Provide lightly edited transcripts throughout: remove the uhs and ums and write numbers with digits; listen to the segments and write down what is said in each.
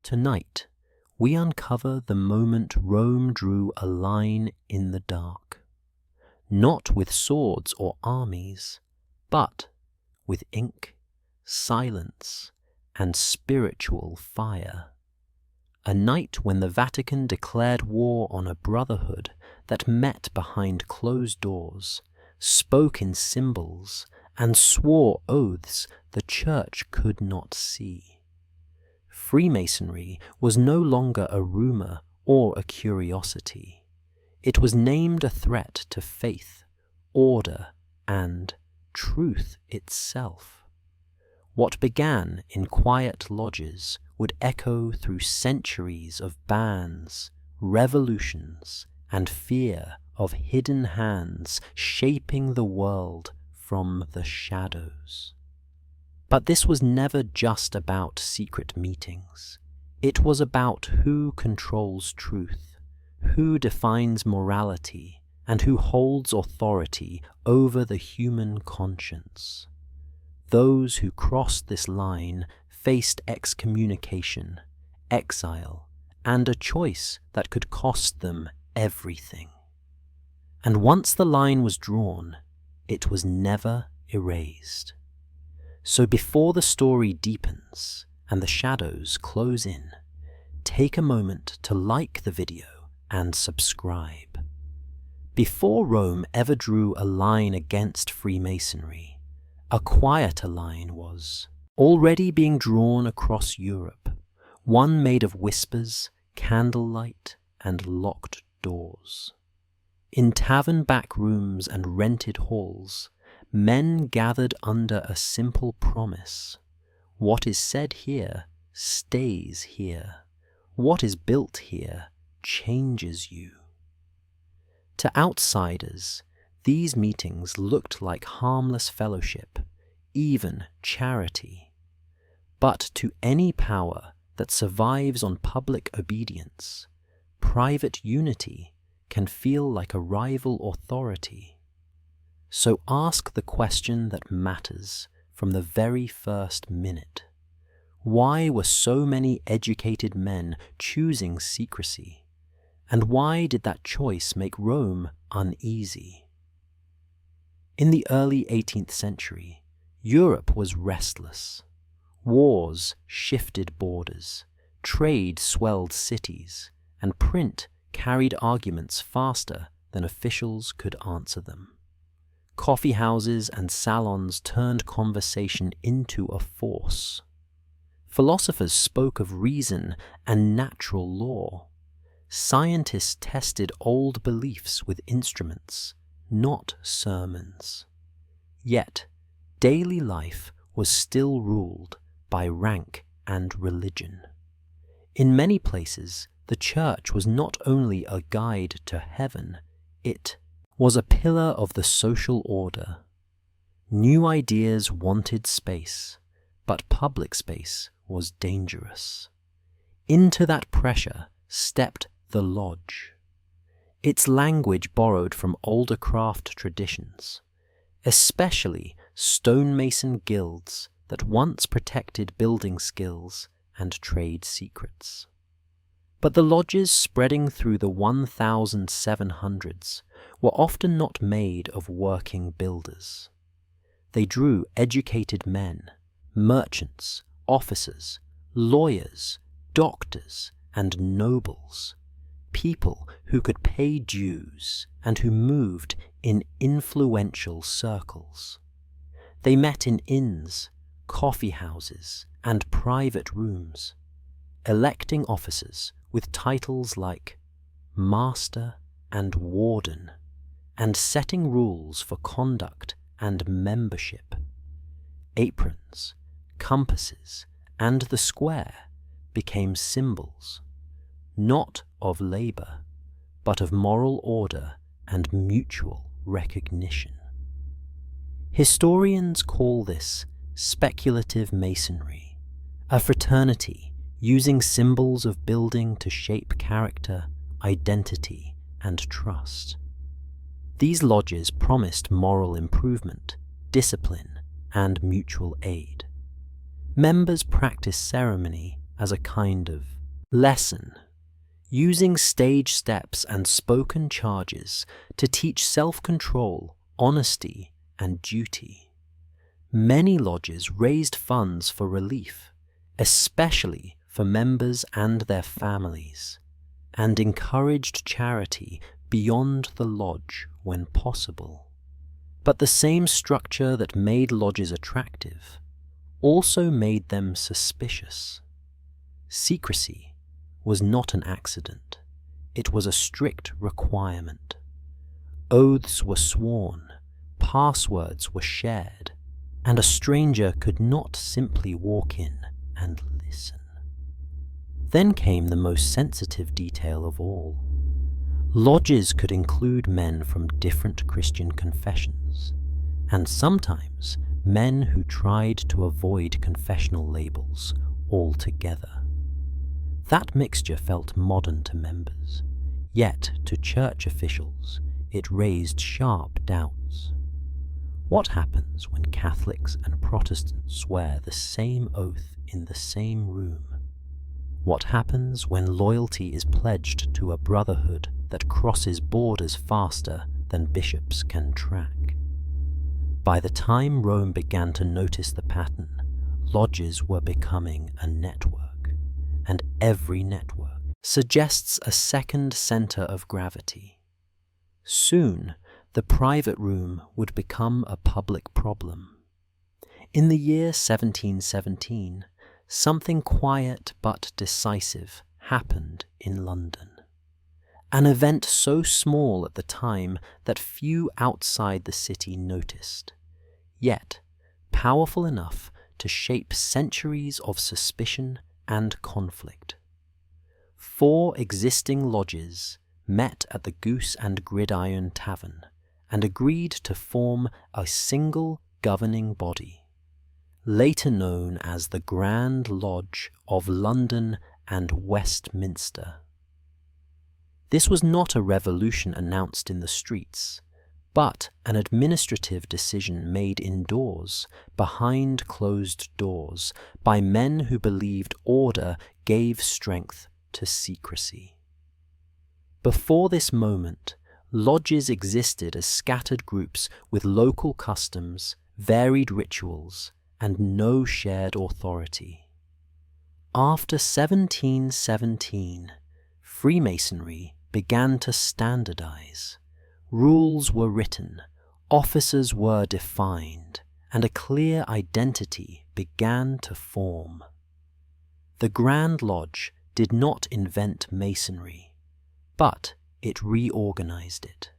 Tonight, we uncover the moment Rome drew a line in the dark, not with swords or armies, but with ink, silence, and spiritual fire. A night when the Vatican declared war on a brotherhood that met behind closed doors, spoke in symbols, and swore oaths the Church could not see. Freemasonry was no longer a rumor or a curiosity. It was named a threat to faith, order, and truth itself. What began in quiet lodges would echo through centuries of bans, revolutions, and fear of hidden hands shaping the world from the shadows. But this was never just about secret meetings. It was about who controls truth, who defines morality, and who holds authority over the human conscience. Those who crossed this line faced excommunication, exile, and a choice that could cost them everything. And once the line was drawn, it was never erased. So before the story deepens and the shadows close in, take a moment to like the video and subscribe. Before Rome ever drew a line against Freemasonry, a quieter line was already being drawn across Europe, one made of whispers, candlelight, and locked doors. In tavern back rooms and rented halls, men gathered under a simple promise. What is said here stays here. What is built here changes you. To outsiders, these meetings looked like harmless fellowship, even charity. But to any power that survives on public obedience, private unity can feel like a rival authority. So ask the question that matters from the very first minute. Why were so many educated men choosing secrecy? And why did that choice make Rome uneasy? In the early 18th century, Europe was restless. Wars shifted borders, trade swelled cities, and print carried arguments faster than officials could answer them. Coffee houses and salons turned conversation into a force. Philosophers spoke of reason and natural law. Scientists tested old beliefs with instruments, not sermons. Yet, daily life was still ruled by rank and religion. In many places, the Church was not only a guide to heaven, it was a pillar of the social order. New ideas wanted space, but public space was dangerous. Into that pressure stepped the lodge. Its language borrowed from older craft traditions, especially stonemason guilds that once protected building skills and trade secrets. But the lodges spreading through the 1700s were often not made of working builders. They drew educated men, merchants, officers, lawyers, doctors, and nobles, people who could pay dues and who moved in influential circles. They met in inns, coffee houses, and private rooms, electing officers with titles like Master and Warden, and setting rules for conduct and membership. Aprons, compasses, and the square became symbols, not of labor, but of moral order and mutual recognition. Historians call this speculative masonry, a fraternity using symbols of building to shape character, identity, and trust. These lodges promised moral improvement, discipline, and mutual aid. Members practiced ceremony as a kind of lesson, using stage steps and spoken charges to teach self-control, honesty, and duty. Many lodges raised funds for relief, especially for members and their families, and encouraged charity beyond the lodge when possible. But the same structure that made lodges attractive also made them suspicious. Secrecy was not an accident. It was a strict requirement. Oaths were sworn, passwords were shared, and a stranger could not simply walk in and listen. Then came the most sensitive detail of all. Lodges could include men from different Christian confessions, and sometimes men who tried to avoid confessional labels altogether. That mixture felt modern to members, yet to church officials it raised sharp doubts. What happens when Catholics and Protestants swear the same oath in the same room? What happens when loyalty is pledged to a brotherhood that crosses borders faster than bishops can track? By the time Rome began to notice the pattern, lodges were becoming a network, and every network suggests a second center of gravity. Soon, the private room would become a public problem. In the year 1717, something quiet but decisive happened in London. An event so small at the time that few outside the city noticed, yet powerful enough to shape centuries of suspicion and conflict. 4 existing lodges met at the Goose and Gridiron Tavern and agreed to form a single governing body, later known as the Grand Lodge of London and Westminster. This was not a revolution announced in the streets, but an administrative decision made indoors, behind closed doors, by men who believed order gave strength to secrecy. Before this moment, lodges existed as scattered groups with local customs, varied rituals, and no shared authority. After 1717, Freemasonry began to standardize. Rules were written, officers were defined, and a clear identity began to form. The Grand Lodge did not invent Masonry, but it reorganized it,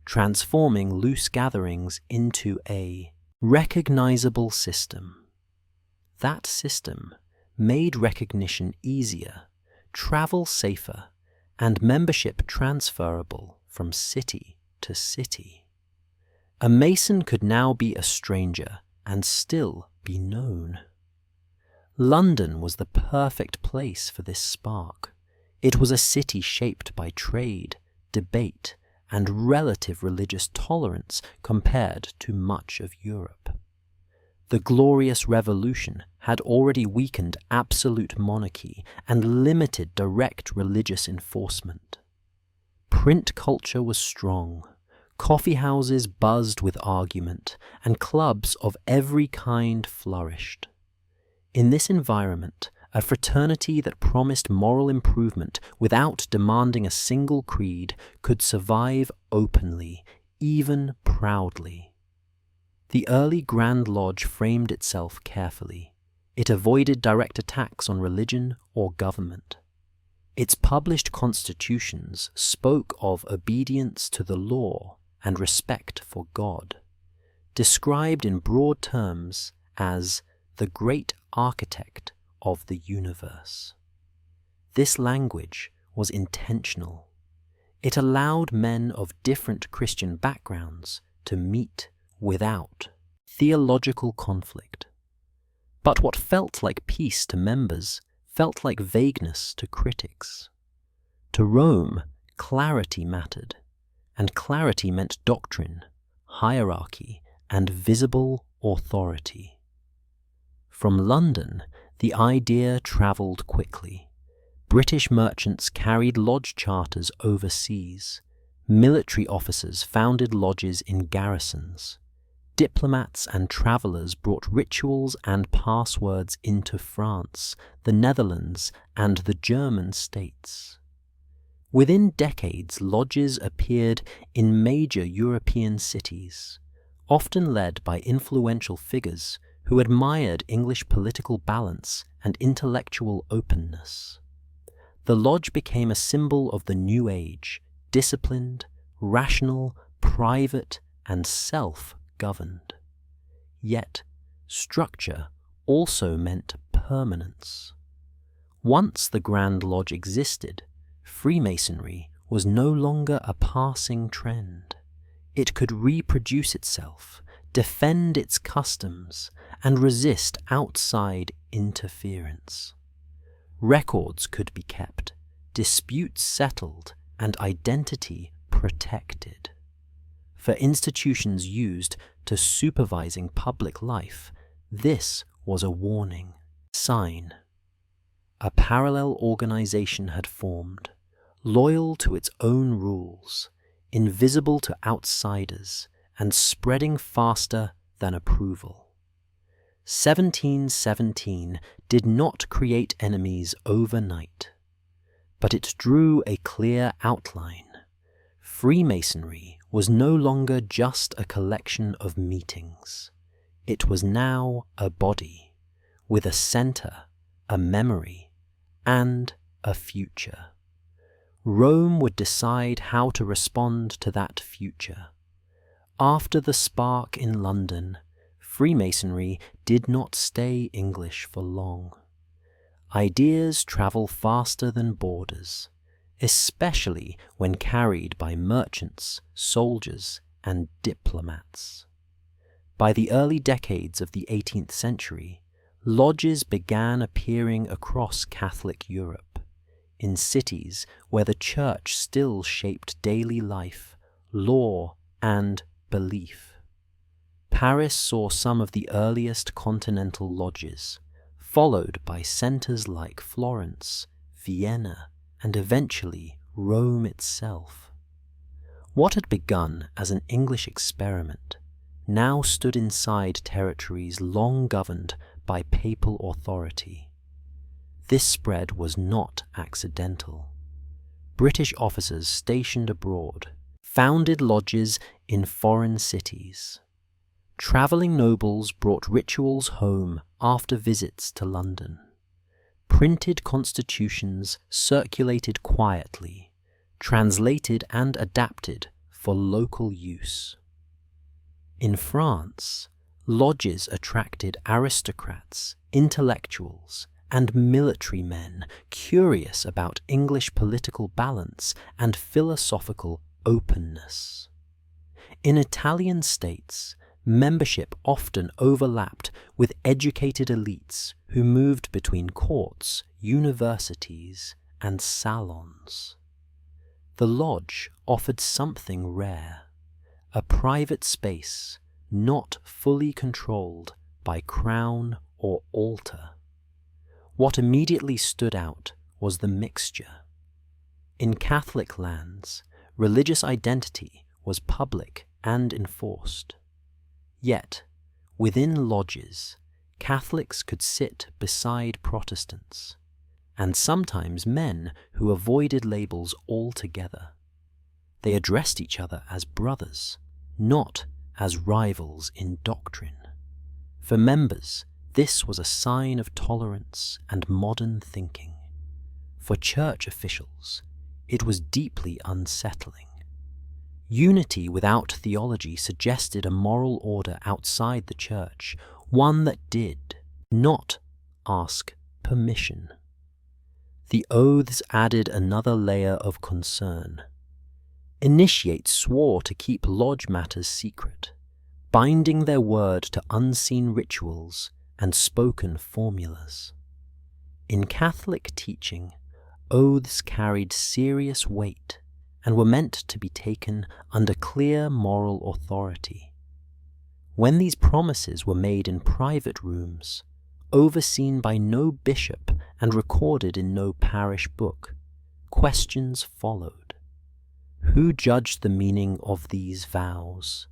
transforming loose gatherings into a recognizable system. That system made recognition easier, travel safer, and membership transferable from city to city. A Mason could now be a stranger and still be known. London was the perfect place for this spark. It was a city shaped by trade, debate, and relative religious tolerance compared to much of Europe. The Glorious Revolution had already weakened absolute monarchy and limited direct religious enforcement. Print culture was strong, coffee houses buzzed with argument, and clubs of every kind flourished. In this environment, a fraternity that promised moral improvement without demanding a single creed could survive openly, even proudly. The early Grand Lodge framed itself carefully. It avoided direct attacks on religion or government. Its published constitutions spoke of obedience to the law and respect for God, described in broad terms as the great architect of the universe. This language was intentional. It allowed men of different Christian backgrounds to meet without theological conflict. But what felt like peace to members felt like vagueness to critics. To Rome, clarity mattered, and clarity meant doctrine, hierarchy, and visible authority. From London, The idea travelled quickly. British merchants carried lodge charters overseas. Military officers founded lodges in garrisons. Diplomats and travellers brought rituals and passwords into France, the Netherlands, and the German states. Within decades, lodges appeared in major European cities, often led by influential figures who admired English political balance and intellectual openness. The lodge became a symbol of the New Age, disciplined, rational, private, and self-governed. Yet, structure also meant permanence. Once the Grand Lodge existed, Freemasonry was no longer a passing trend. It could reproduce itself, defend its customs, and resist outside interference. Records could be kept, disputes settled, and identity protected. For institutions used to supervising public life, this was a warning sign. A parallel organization had formed, loyal to its own rules, invisible to outsiders, and spreading faster than approval. 1717 did not create enemies overnight, but it drew a clear outline. Freemasonry was no longer just a collection of meetings. It was now a body, with a center, a memory, and a future. Rome would decide how to respond to that future. After the spark in London, Freemasonry did not stay English for long. Ideas travel faster than borders, especially when carried by merchants, soldiers, and diplomats. By the early decades of the 18th century, lodges began appearing across Catholic Europe, in cities where the Church still shaped daily life, law, and belief. Paris saw some of the earliest continental lodges, followed by centers like Florence, Vienna, and eventually Rome itself. What had begun as an English experiment now stood inside territories long governed by papal authority. This spread was not accidental. British officers stationed abroad founded lodges in foreign cities. Travelling nobles brought rituals home after visits to London. Printed constitutions circulated quietly, translated and adapted for local use. In France, lodges attracted aristocrats, intellectuals, and military men curious about English political balance and philosophical openness. In Italian states, membership often overlapped with educated elites who moved between courts, universities, and salons. The lodge offered something rare, a private space not fully controlled by crown or altar. What immediately stood out was the mixture. In Catholic lands, religious identity was public and enforced. Yet, within lodges, Catholics could sit beside Protestants, and sometimes men who avoided labels altogether. They addressed each other as brothers, not as rivals in doctrine. For members, this was a sign of tolerance and modern thinking. For church officials, it was deeply unsettling. Unity without theology suggested a moral order outside the church, one that did not ask permission. The oaths added another layer of concern. Initiates swore to keep lodge matters secret, binding their word to unseen rituals and spoken formulas. In Catholic teaching, oaths carried serious weight and were meant to be taken under clear moral authority. When these promises were made in private rooms, overseen by no bishop and recorded in no parish book. Questions followed. Who judged the meaning of these vows?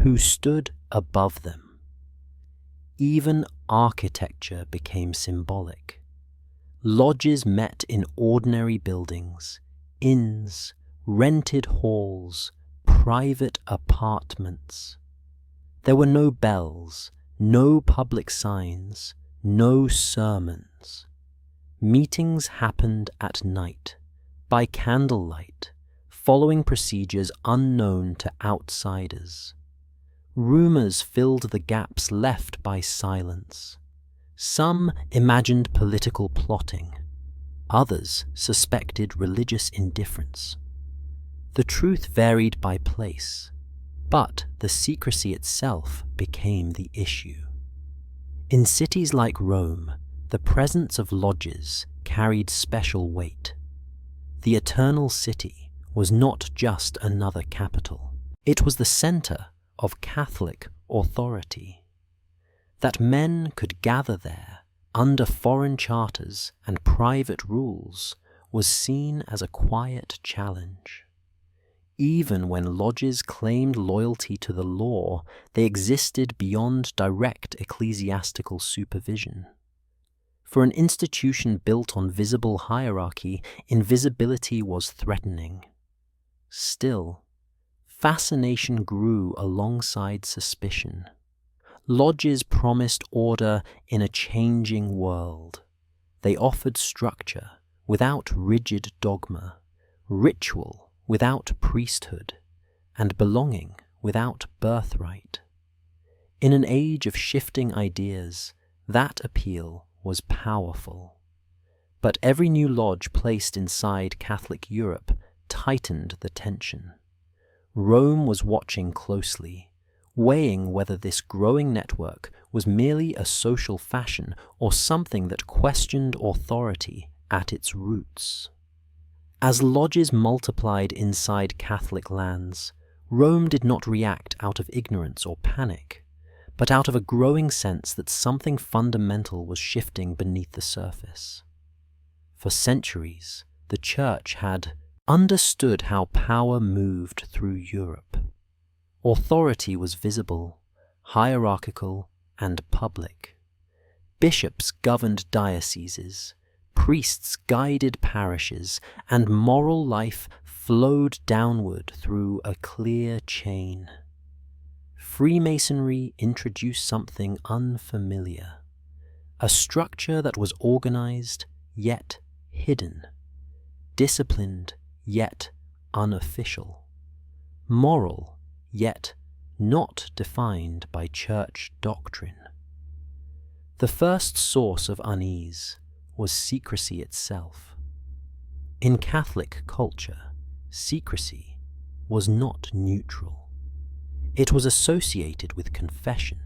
Who stood above them? Even architecture became symbolic. Lodges met in ordinary buildings, inns, rented halls, private apartments. There were no bells, no public signs, no sermons. Meetings happened at night, by candlelight, following procedures unknown to outsiders. Rumors filled the gaps left by silence. Some imagined political plotting, others suspected religious indifference. The truth varied by place, but the secrecy itself became the issue. In cities like Rome, the presence of lodges carried special weight. The Eternal City was not just another capital. It was the center of Catholic authority. That men could gather there under foreign charters and private rules was seen as a quiet challenge. Even when lodges claimed loyalty to the law, they existed beyond direct ecclesiastical supervision. For an institution built on visible hierarchy, invisibility was threatening. Still, fascination grew alongside suspicion. Lodges promised order in a changing world. They offered structure without rigid dogma, ritual without priesthood, and belonging without birthright. In an age of shifting ideas, that appeal was powerful. But every new lodge placed inside Catholic Europe tightened the tension. Rome was watching closely, weighing whether this growing network was merely a social fashion or something that questioned authority at its roots. As lodges multiplied inside Catholic lands, Rome did not react out of ignorance or panic, but out of a growing sense that something fundamental was shifting beneath the surface. For centuries, the Church had understood how power moved through Europe. Authority was visible, hierarchical, and public. Bishops governed dioceses, priests guided parishes, and moral life flowed downward through a clear chain. Freemasonry introduced something unfamiliar, a structure that was organized yet hidden, disciplined yet unofficial, moral yet not defined by church doctrine. The first source of unease was secrecy itself. In Catholic culture, secrecy was not neutral. It was associated with confession,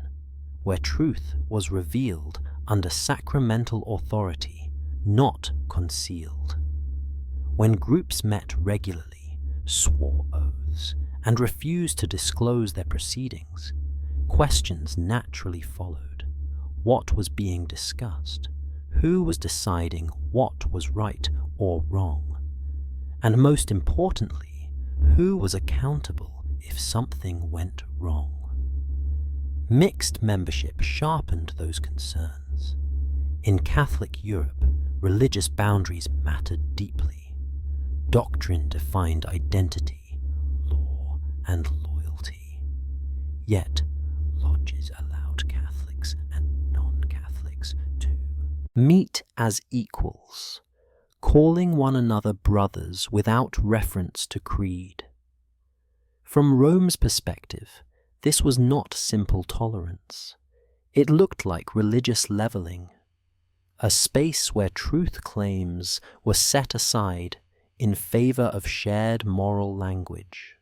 where truth was revealed under sacramental authority, not concealed. When groups met regularly, swore oaths, and refused to disclose their proceedings, questions naturally followed. What was being discussed? Who was deciding what was right or wrong? And most importantly, who was accountable if something went wrong? Mixed membership sharpened those concerns. In Catholic Europe, religious boundaries mattered deeply. Doctrine defined identity, law, and loyalty. Yet, lodges allowed Catholics and non-Catholics to meet as equals, calling one another brothers without reference to creed. From Rome's perspective, this was not simple tolerance. It looked like religious leveling, a space where truth claims were set aside in favor of shared moral language.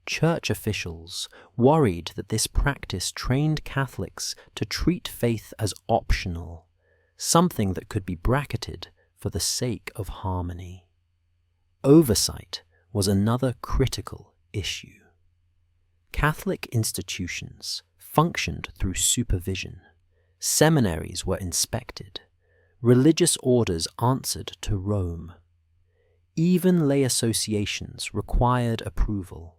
Church officials worried that this practice trained Catholics to treat faith as optional, something that could be bracketed for the sake of harmony. Oversight was another critical issue. Catholic institutions functioned through supervision. Seminaries were inspected. Religious orders answered to Rome. Even lay associations required approval.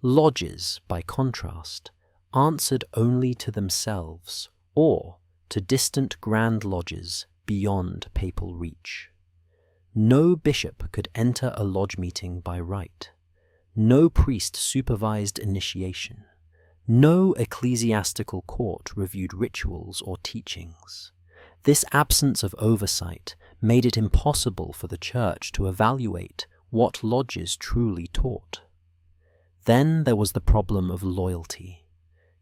Lodges, by contrast, answered only to themselves or to distant grand lodges beyond papal reach. No bishop could enter a lodge meeting by right. No priest supervised initiation. No ecclesiastical court reviewed rituals or teachings. This absence of oversight made it impossible for the Church to evaluate what lodges truly taught. Then there was the problem of loyalty.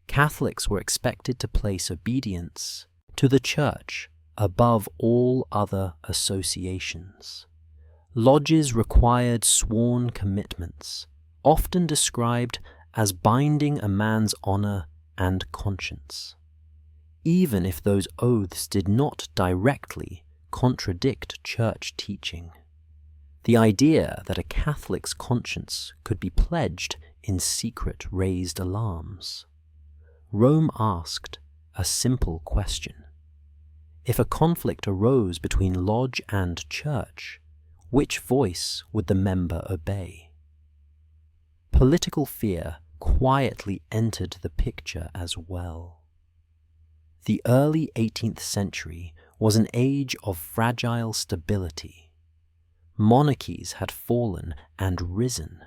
Catholics were expected to place obedience to the Church above all other associations. Lodges required sworn commitments, often described as binding a man's honor and conscience, even if those oaths did not directly contradict Church teaching. The idea that a Catholic's conscience could be pledged in secret raised alarms. Rome asked a simple question. If a conflict arose between lodge and church, which voice would the member obey? Political fear quietly entered the picture as well. The early 18th century was an age of fragile stability. Monarchies had fallen and risen.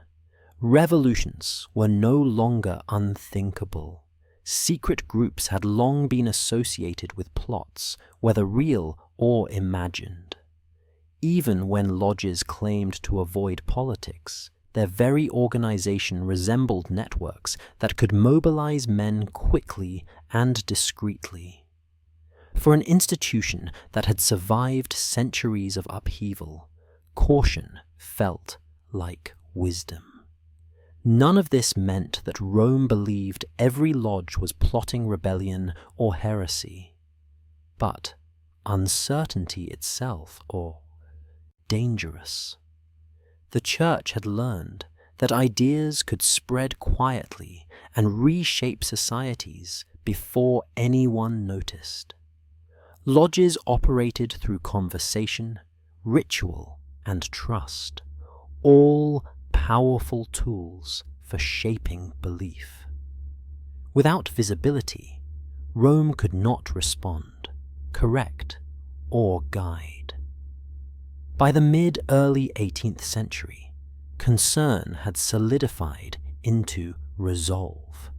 Revolutions were no longer unthinkable. Secret groups had long been associated with plots, whether real or imagined. Even when lodges claimed to avoid politics, their very organization resembled networks that could mobilize men quickly and discreetly. For an institution that had survived centuries of upheaval, caution felt like wisdom. None of this meant that Rome believed every lodge was plotting rebellion or heresy, but uncertainty itself, or dangerous. The Church had learned that ideas could spread quietly and reshape societies before anyone noticed. Lodges operated through conversation, ritual, and trust, all powerful tools for shaping belief. Without visibility, Rome could not respond, correct, or guide. By the mid-early 18th century, concern had solidified into resolve.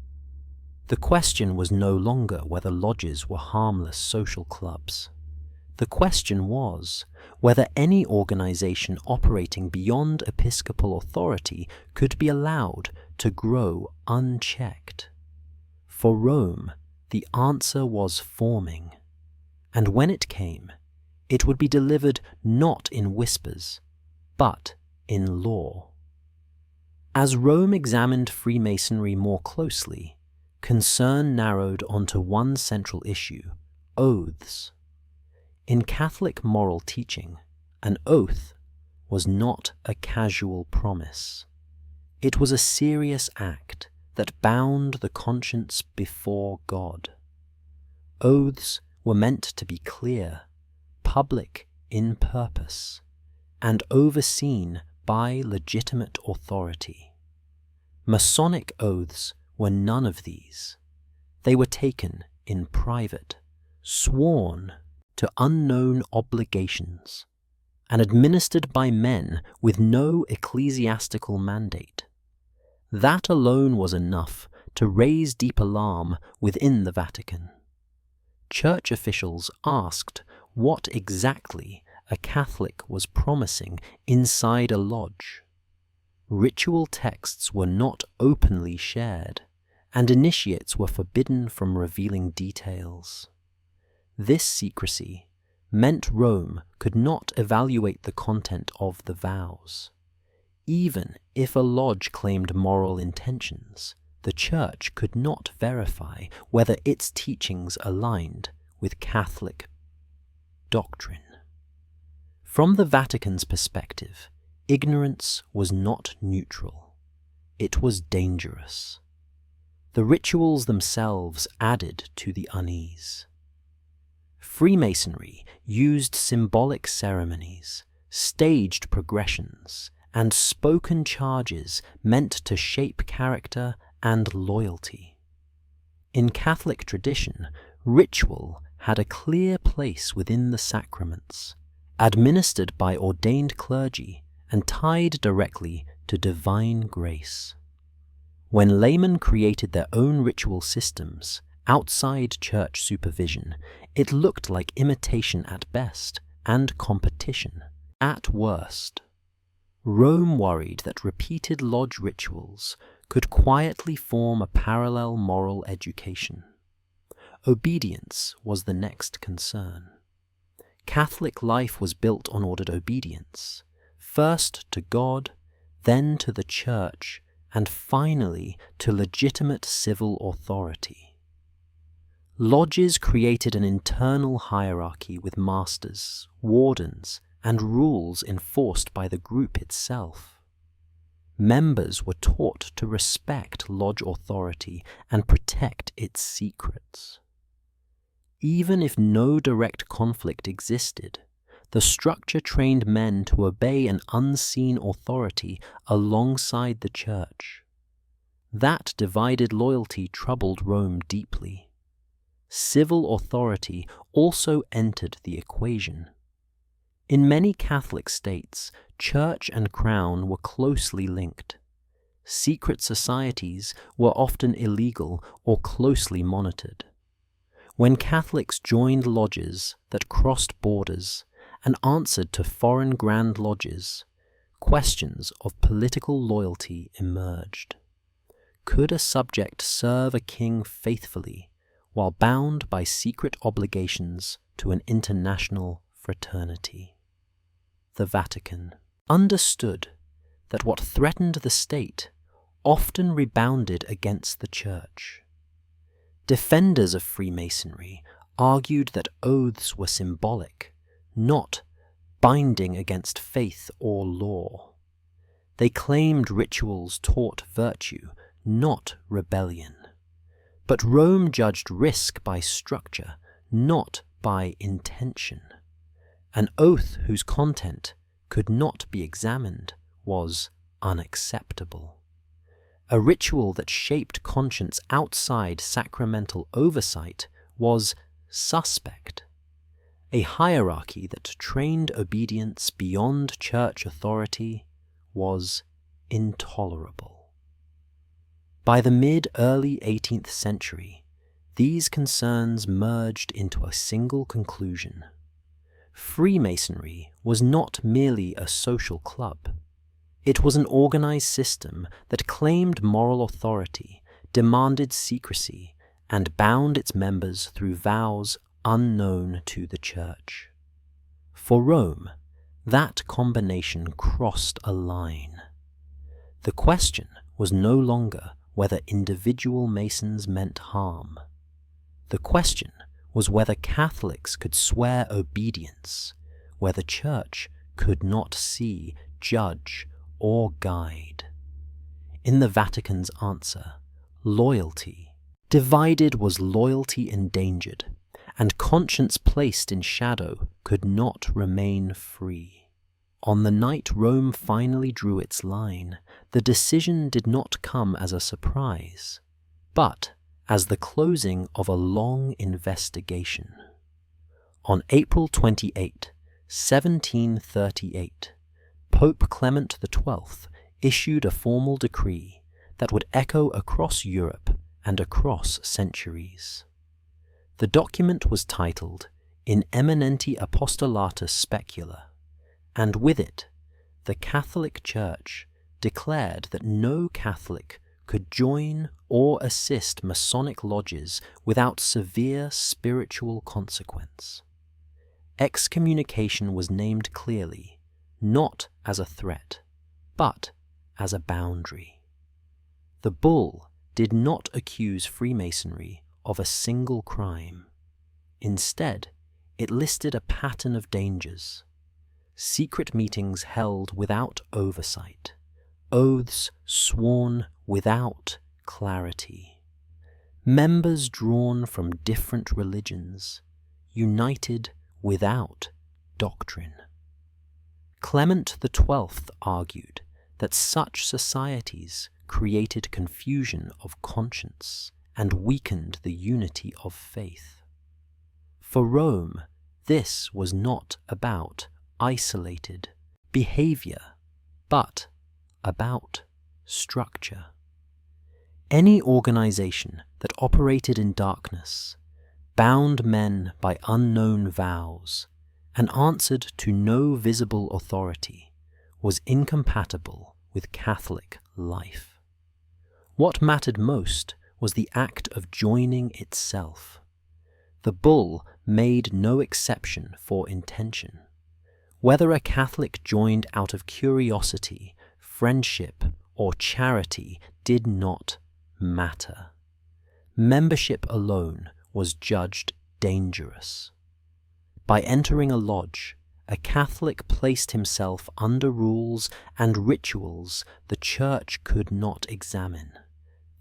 The question was no longer whether lodges were harmless social clubs. The question was whether any organization operating beyond episcopal authority could be allowed to grow unchecked. For Rome, the answer was forming, and when it came, it would be delivered not in whispers, but in law. As Rome examined Freemasonry more closely, concern narrowed onto one central issue: oaths. In Catholic moral teaching, an oath was not a casual promise. It was a serious act that bound the conscience before God. Oaths were meant to be clear, public in purpose, and overseen by legitimate authority. Masonic oaths were none of these. They were taken in private, sworn to unknown obligations, and administered by men with no ecclesiastical mandate. That alone was enough to raise deep alarm within the Vatican. Church officials asked what exactly a Catholic was promising inside a lodge. Ritual texts were not openly shared, and initiates were forbidden from revealing details. This secrecy meant Rome could not evaluate the content of the vows. Even if a lodge claimed moral intentions, the Church could not verify whether its teachings aligned with Catholic doctrine. From the Vatican's perspective, ignorance was not neutral. It was dangerous. The rituals themselves added to the unease. Freemasonry used symbolic ceremonies, staged progressions, and spoken charges meant to shape character and loyalty. In Catholic tradition, ritual had a clear place within the sacraments, administered by ordained clergy and tied directly to divine grace. When laymen created their own ritual systems outside church supervision, it looked like imitation at best and competition at worst. Rome worried that repeated lodge rituals could quietly form a parallel moral education. Obedience was the next concern. Catholic life was built on ordered obedience, first to God, then to the Church, and finally to legitimate civil authority. Lodges created an internal hierarchy with masters, wardens, and rules enforced by the group itself. Members were taught to respect lodge authority and protect its secrets. Even if no direct conflict existed, the structure trained men to obey an unseen authority alongside the Church. That divided loyalty troubled Rome deeply. Civil authority also entered the equation. In many Catholic states, church and crown were closely linked. Secret societies were often illegal or closely monitored. When Catholics joined lodges that crossed borders and answered to foreign grand lodges, questions of political loyalty emerged. Could a subject serve a king faithfully while bound by secret obligations to an international fraternity? The Vatican understood that what threatened the state often rebounded against the Church. Defenders of Freemasonry argued that oaths were symbolic, not binding against faith or law. They claimed rituals taught virtue, not rebellion. But Rome judged risk by structure, not by intention. An oath whose content could not be examined was unacceptable. A ritual that shaped conscience outside sacramental oversight was suspect. A hierarchy that trained obedience beyond church authority was intolerable. By the mid-early 18th century, these concerns merged into a single conclusion. Freemasonry was not merely a social club. It was an organized system that claimed moral authority, demanded secrecy, and bound its members through vows unknown to the Church. For Rome, that combination crossed a line. The question was no longer whether individual Masons meant harm. The question was whether Catholics could swear obedience, where the Church could not see, judge, or guide. In the Vatican's answer, loyalty. Divided was loyalty endangered, and conscience placed in shadow could not remain free. On the night Rome finally drew its line, the decision did not come as a surprise, but as the closing of a long investigation. On April 28, 1738, Pope Clement XII issued a formal decree that would echo across Europe and across centuries. The document was titled In Eminenti Apostolatus Specula, and with it, the Catholic Church declared that no Catholic could join or assist Masonic lodges without severe spiritual consequence. Excommunication was named clearly, not as a threat, but as a boundary. The bull did not accuse Freemasonry of a single crime. Instead, it listed a pattern of dangers. Secret meetings held without oversight, oaths sworn without clarity, members drawn from different religions, united without doctrine. Clement XII argued that such societies created confusion of conscience and weakened the unity of faith. For Rome, this was not about isolated behavior, but about structure. Any organization that operated in darkness, bound men by unknown vows, and answered to no visible authority, was incompatible with Catholic life. What mattered most was the act of joining itself. The bull made no exception for intention. Whether a Catholic joined out of curiosity, friendship, or charity did not matter. Membership alone was judged dangerous. By entering a lodge, a Catholic placed himself under rules and rituals the Church could not examine.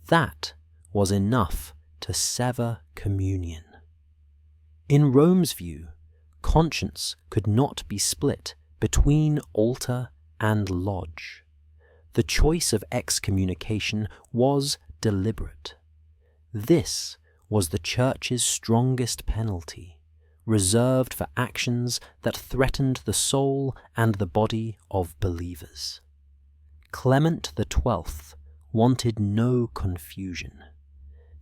That was enough to sever communion. In Rome's view, conscience could not be split between altar and lodge. The choice of excommunication was deliberate. This was the Church's strongest penalty, reserved for actions that threatened the soul and the body of believers. Clement XII wanted no confusion.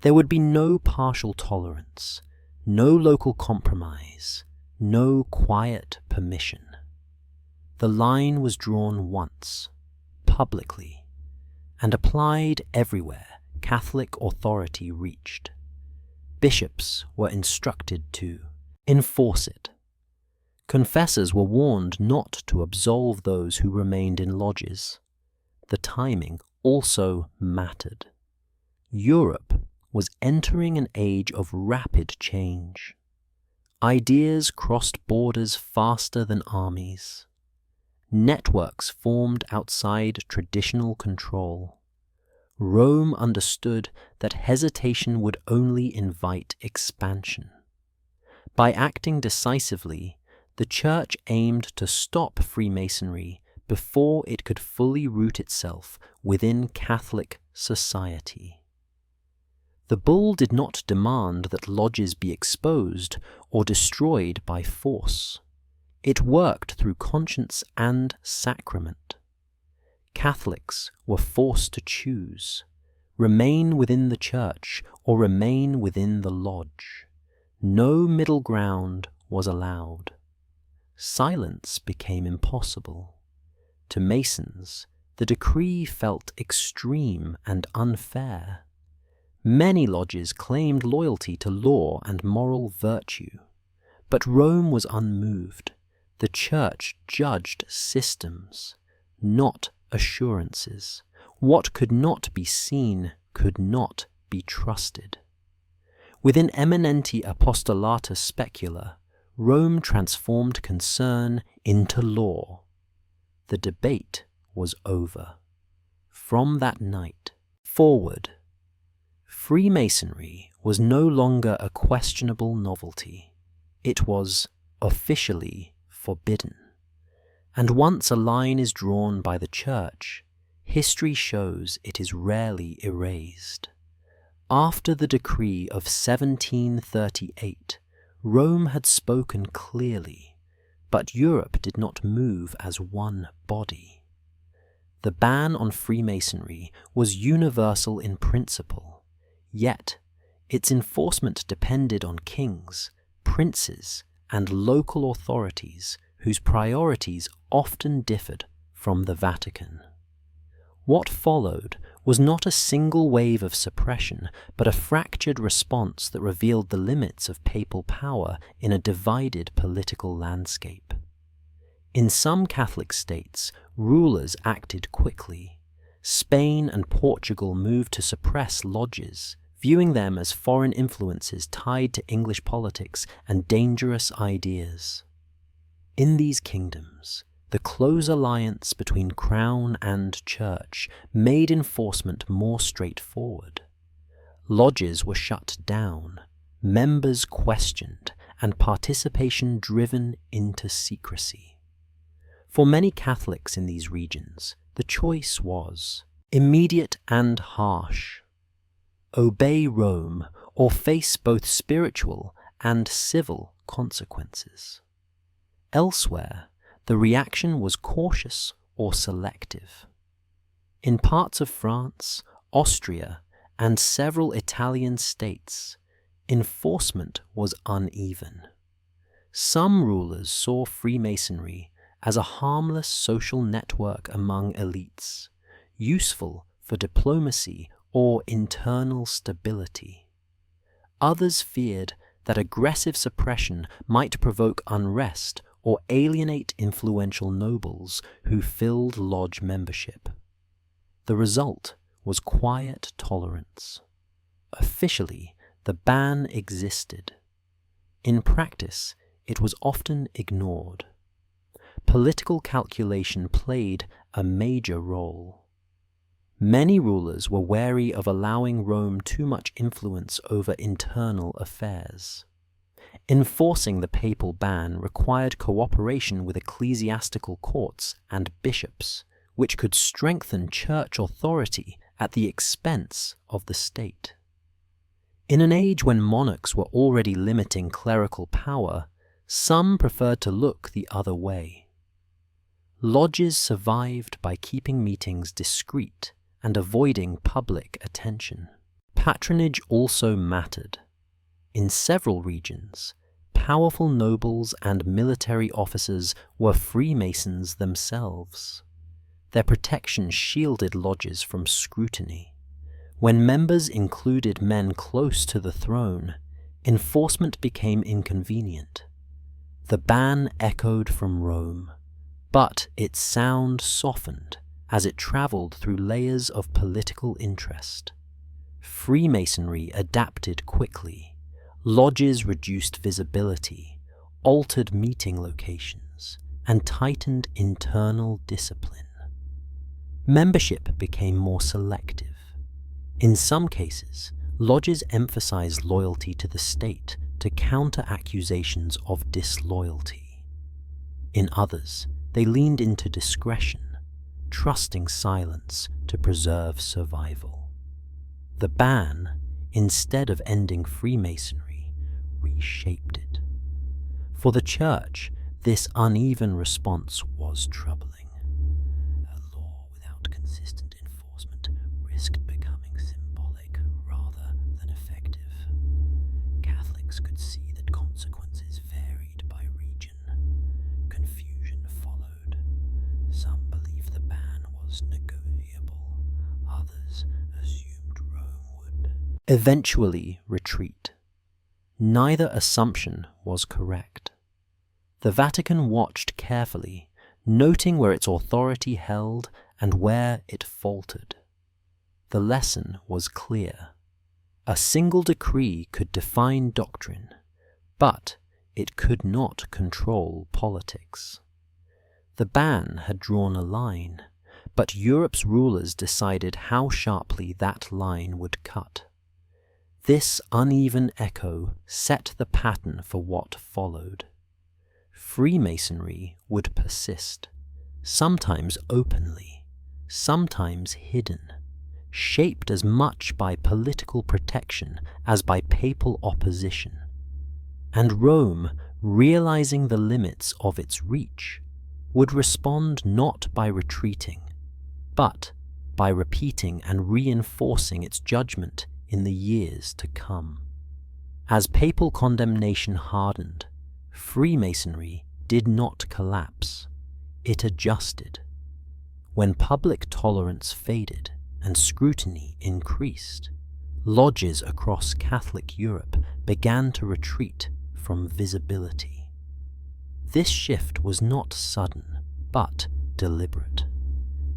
There would be no partial tolerance, no local compromise, no quiet permission. The line was drawn once, publicly, and applied everywhere Catholic authority reached. Bishops were instructed to enforce it. Confessors were warned not to absolve those who remained in lodges. The timing also mattered. Europe was entering an age of rapid change. Ideas crossed borders faster than armies. Networks formed outside traditional control. Rome understood that hesitation would only invite expansion. By acting decisively, the Church aimed to stop Freemasonry before it could fully root itself within Catholic society. The bull did not demand that lodges be exposed or destroyed by force. It worked through conscience and sacrament. Catholics were forced to choose: remain within the Church or remain within the lodge. No middle ground was allowed. Silence became impossible. To Masons, the decree felt extreme and unfair. Many lodges claimed loyalty to law and moral virtue, but Rome was unmoved. The Church judged systems, not assurances. What could not be seen could not be trusted. Within Eminenti Apostolatus Specula, Rome transformed concern into law. The debate was over. From that night forward, Freemasonry was no longer a questionable novelty. It was officially forbidden. And once a line is drawn by the Church, history shows it is rarely erased. After the decree of 1738, Rome had spoken clearly, but Europe did not move as one body. The ban on Freemasonry was universal in principle, yet its enforcement depended on kings, princes, and local authorities whose priorities often differed from the Vatican. What followed was not a single wave of suppression, but a fractured response that revealed the limits of papal power in a divided political landscape. In some Catholic states, rulers acted quickly. Spain and Portugal moved to suppress lodges, viewing them as foreign influences tied to English politics and dangerous ideas. In these kingdoms, the close alliance between Crown and Church made enforcement more straightforward. Lodges were shut down, members questioned, and participation driven into secrecy. For many Catholics in these regions, the choice was immediate and harsh. Obey Rome or face both spiritual and civil consequences. Elsewhere, the reaction was cautious or selective. In parts of France, Austria, and several Italian states, enforcement was uneven. Some rulers saw Freemasonry as a harmless social network among elites, useful for diplomacy or internal stability. Others feared that aggressive suppression might provoke unrest or alienate influential nobles who filled lodge membership. The result was quiet tolerance. Officially, the ban existed. In practice, it was often ignored. Political calculation played a major role. Many rulers were wary of allowing Rome too much influence over internal affairs. Enforcing the papal ban required cooperation with ecclesiastical courts and bishops, which could strengthen church authority at the expense of the state. In an age when monarchs were already limiting clerical power, some preferred to look the other way. Lodges survived by keeping meetings discreet and avoiding public attention. Patronage also mattered. In several regions, powerful nobles and military officers were Freemasons themselves. Their protection shielded lodges from scrutiny. When members included men close to the throne, enforcement became inconvenient. The ban echoed from Rome, but its sound softened as it traveled through layers of political interest. Freemasonry adapted quickly. Lodges reduced visibility, altered meeting locations, and tightened internal discipline. Membership became more selective. In some cases, lodges emphasized loyalty to the state to counter accusations of disloyalty. In others, they leaned into discretion, trusting silence to preserve survival. The ban, instead of ending Freemasonry, reshaped it. For the Church, this uneven response was troubling. A law without consistent enforcement risked becoming symbolic rather than effective. Catholics could see that consequences varied by region. Confusion followed. Some believed the ban was negotiable, others assumed Rome would eventually retreat. Neither assumption was correct. The Vatican watched carefully, noting where its authority held and where it faltered. The lesson was clear. A single decree could define doctrine, but it could not control politics. The ban had drawn a line, but Europe's rulers decided how sharply that line would cut. This uneven echo set the pattern for what followed. Freemasonry would persist, sometimes openly, sometimes hidden, shaped as much by political protection as by papal opposition. And Rome, realizing the limits of its reach, would respond not by retreating, but by repeating and reinforcing its judgment in the years to come. As papal condemnation hardened, Freemasonry did not collapse. It adjusted. When public tolerance faded and scrutiny increased, lodges across Catholic Europe began to retreat from visibility. This shift was not sudden, but deliberate.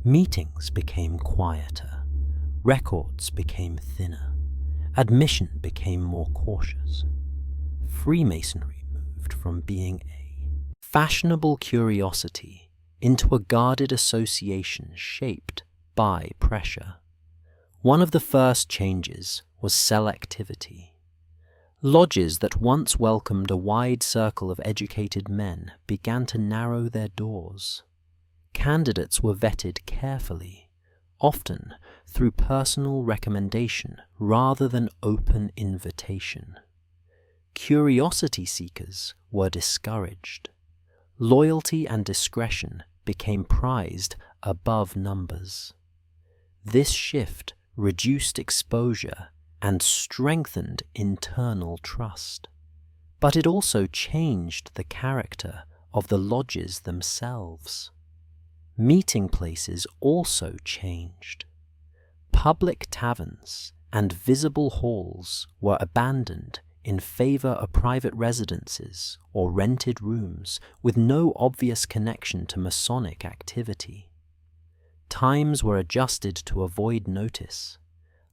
Meetings became quieter. Records became thinner. Admission became more cautious. Freemasonry moved from being a fashionable curiosity into a guarded association shaped by pressure. One of the first changes was selectivity. Lodges that once welcomed a wide circle of educated men began to narrow their doors. Candidates were vetted carefully, often through personal recommendation rather than open invitation. Curiosity seekers were discouraged. Loyalty and discretion became prized above numbers. This shift reduced exposure and strengthened internal trust. But it also changed the character of the lodges themselves. Meeting places also changed. Public taverns and visible halls were abandoned in favor of private residences or rented rooms with no obvious connection to Masonic activity. Times were adjusted to avoid notice.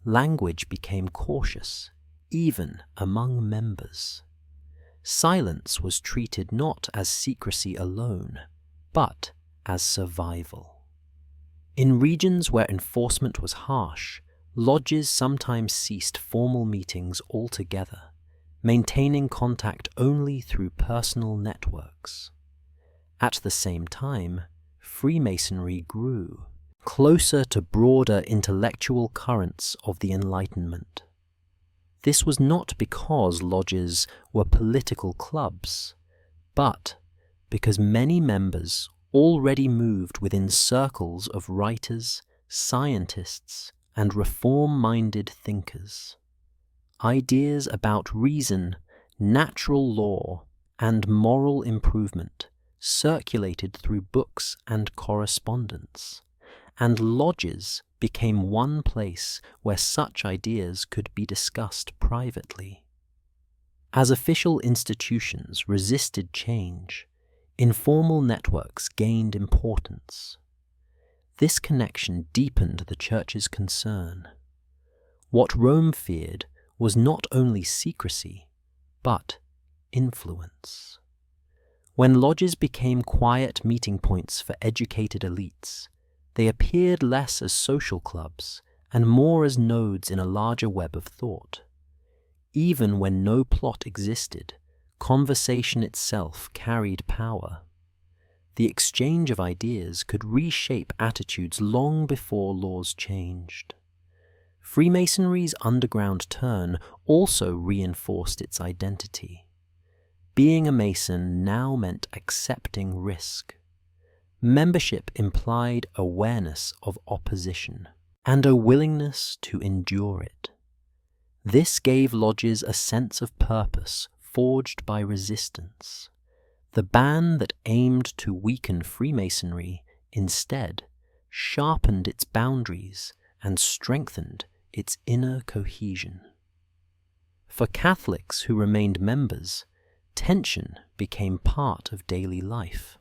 Language became cautious, even among members. Silence was treated not as secrecy alone, but as survival. In regions where enforcement was harsh, lodges sometimes ceased formal meetings altogether, maintaining contact only through personal networks. At the same time, Freemasonry grew, closer to broader intellectual currents of the Enlightenment. This was not because lodges were political clubs, but because many members already moved within circles of writers, scientists, and reform-minded thinkers. Ideas about reason, natural law, and moral improvement circulated through books and correspondence, and lodges became one place where such ideas could be discussed privately. As official institutions resisted change, informal networks gained importance. This connection deepened the Church's concern. What Rome feared was not only secrecy, but influence. When lodges became quiet meeting points for educated elites, they appeared less as social clubs and more as nodes in a larger web of thought. Even when no plot existed, conversation itself carried power. The exchange of ideas could reshape attitudes long before laws changed. Freemasonry's underground turn also reinforced its identity. Being a Mason now meant accepting risk. Membership implied awareness of opposition and a willingness to endure it. This gave lodges a sense of purpose forged by resistance. The ban that aimed to weaken Freemasonry instead sharpened its boundaries and strengthened its inner cohesion. For Catholics who remained members, tension became part of daily life.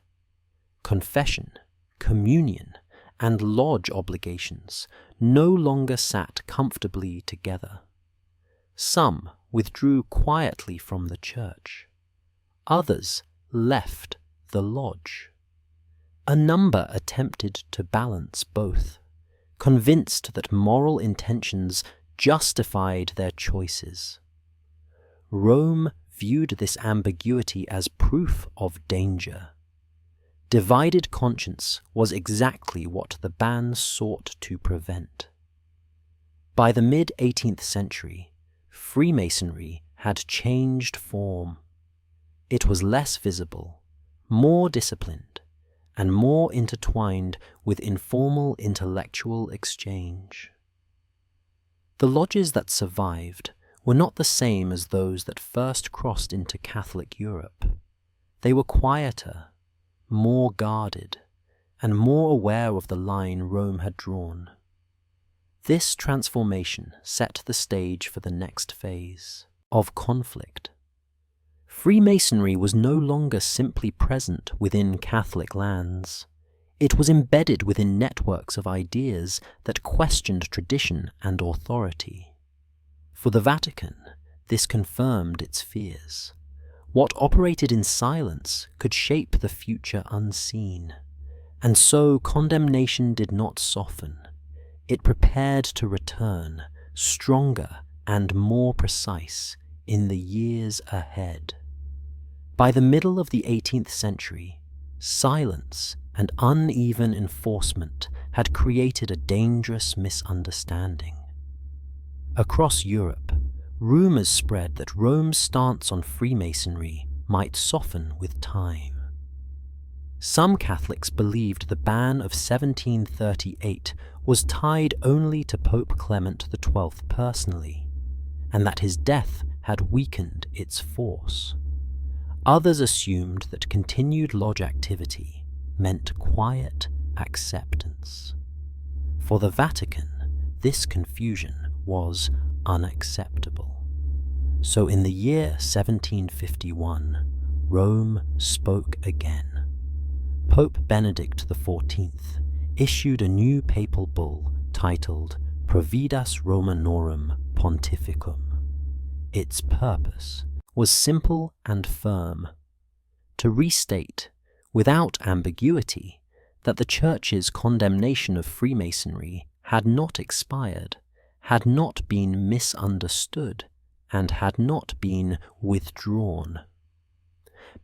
Confession, communion, and lodge obligations no longer sat comfortably together. Some withdrew quietly from the Church. Others left the lodge. A number attempted to balance both, convinced that moral intentions justified their choices. Rome viewed this ambiguity as proof of danger. Divided conscience was exactly what the ban sought to prevent. By the mid-18th century, Freemasonry had changed form. It was less visible, more disciplined, and more intertwined with informal intellectual exchange. The lodges that survived were not the same as those that first crossed into Catholic Europe. They were quieter, more guarded, and more aware of the line Rome had drawn. This transformation set the stage for the next phase of conflict. Freemasonry was no longer simply present within Catholic lands. It was embedded within networks of ideas that questioned tradition and authority. For the Vatican, this confirmed its fears. What operated in silence could shape the future unseen, and so condemnation did not soften. It prepared to return, stronger and more precise, in the years ahead. By the middle of the 18th century, silence and uneven enforcement had created a dangerous misunderstanding. Across Europe, rumors spread that Rome's stance on Freemasonry might soften with time. Some Catholics believed the ban of 1738 was tied only to Pope Clement XII personally, and that his death had weakened its force. Others assumed that continued lodge activity meant quiet acceptance. For the Vatican, this confusion was unacceptable. So in the year 1751, Rome spoke again. Pope Benedict XIV issued a new papal bull titled Providas Romanorum Pontificum. Its purpose was simple and firm: to restate, without ambiguity, that the Church's condemnation of Freemasonry had not expired, had not been misunderstood, and had not been withdrawn.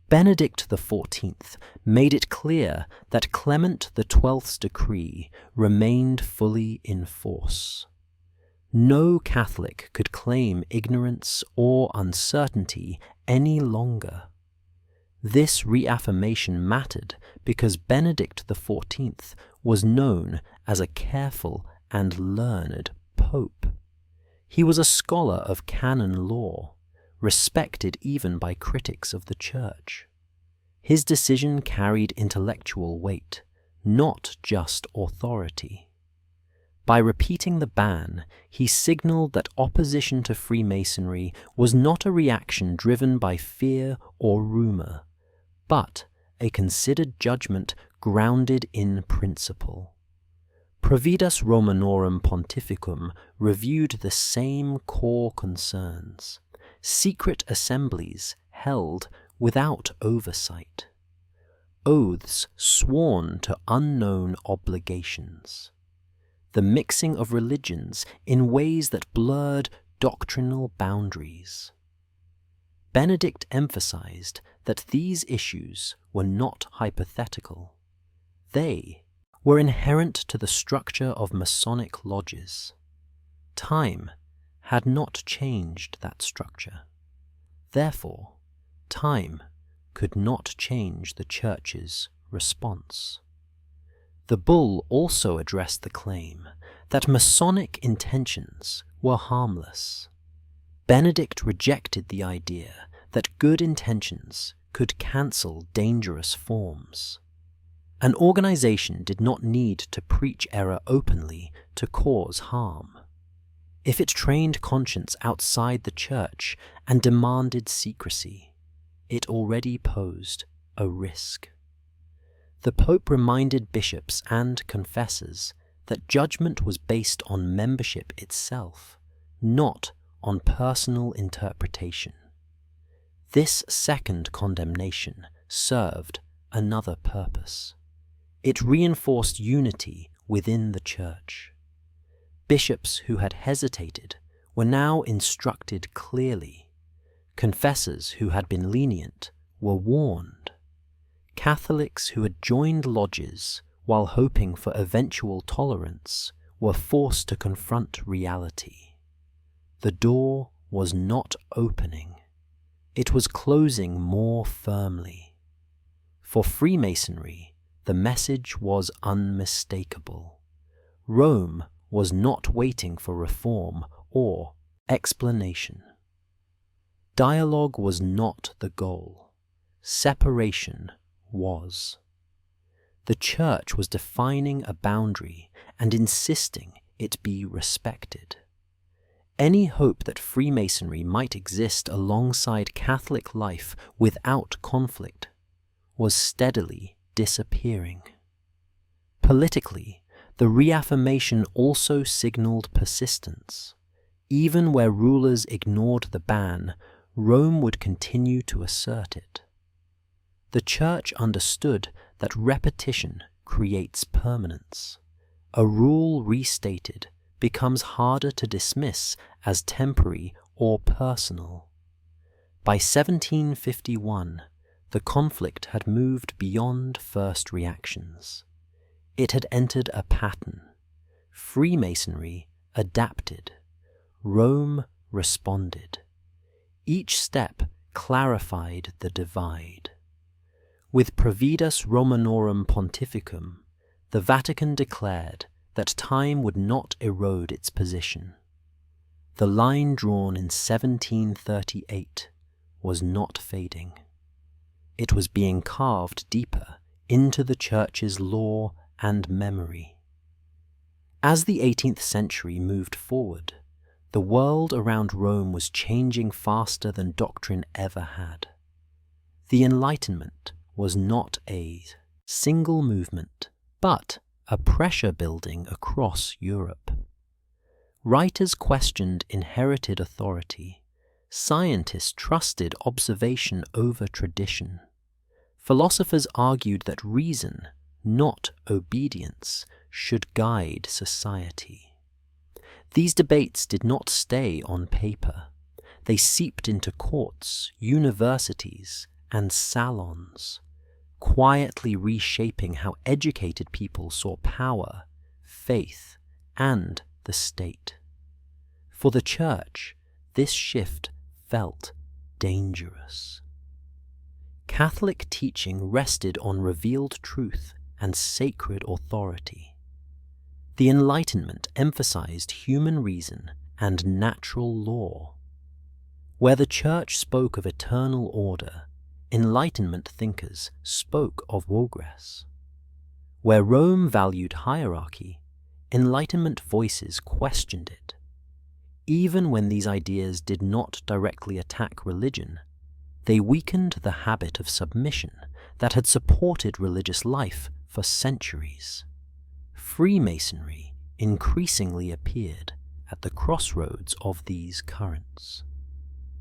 Benedict XIV made it clear that Clement XII's decree remained fully in force. No Catholic could claim ignorance or uncertainty any longer. This reaffirmation mattered because Benedict XIV was known as a careful and learned pope. He was a scholar of canon law, respected even by critics of the Church. His decision carried intellectual weight, not just authority. By repeating the ban, he signaled that opposition to Freemasonry was not a reaction driven by fear or rumor, but a considered judgment grounded in principle. Providas Romanorum Pontificum reviewed the same core concerns: secret assemblies held without oversight, oaths sworn to unknown obligations, the mixing of religions in ways that blurred doctrinal boundaries. Benedict emphasized that these issues were not hypothetical. They were inherent to the structure of Masonic lodges. Time had not changed that structure. Therefore, time could not change the Church's response. The bull also addressed the claim that Masonic intentions were harmless. Benedict rejected the idea that good intentions could cancel dangerous forms. An organization did not need to preach error openly to cause harm. If it trained conscience outside the Church and demanded secrecy, it already posed a risk. The Pope reminded bishops and confessors that judgment was based on membership itself, not on personal interpretation. This second condemnation served another purpose. It reinforced unity within the Church. Bishops who had hesitated were now instructed clearly. Confessors who had been lenient were warned. Catholics who had joined lodges while hoping for eventual tolerance were forced to confront reality. The door was not opening. It was closing more firmly. For Freemasonry, the message was unmistakable. Rome was not waiting for reform or explanation. Dialogue was not the goal. Separation was. The Church was defining a boundary and insisting it be respected. Any hope that Freemasonry might exist alongside Catholic life without conflict was steadily disappearing. Politically, the reaffirmation also signaled persistence. Even where rulers ignored the ban, Rome would continue to assert it. The Church understood that repetition creates permanence. A rule restated becomes harder to dismiss as temporary or personal. By 1751, the conflict had moved beyond first reactions. It had entered a pattern. Freemasonry adapted. Rome responded. Each step clarified the divide. With Providas Romanorum Pontificum, the Vatican declared that time would not erode its position. The line drawn in 1738 was not fading. It was being carved deeper into the Church's law and memory. As the 18th century moved forward, the world around Rome was changing faster than doctrine ever had. The Enlightenment was not a single movement, but a pressure building across Europe. Writers questioned inherited authority. Scientists trusted observation over tradition. Philosophers argued that reason, not obedience, should guide society. These debates did not stay on paper. They seeped into courts, universities, and salons, quietly reshaping how educated people saw power, faith, and the state. For the Church, this shift felt dangerous. Catholic teaching rested on revealed truth and sacred authority. The Enlightenment emphasized human reason and natural law. Where the Church spoke of eternal order, Enlightenment thinkers spoke of progress. Where Rome valued hierarchy, Enlightenment voices questioned it. Even when these ideas did not directly attack religion, they weakened the habit of submission that had supported religious life for centuries. Freemasonry increasingly appeared at the crossroads of these currents.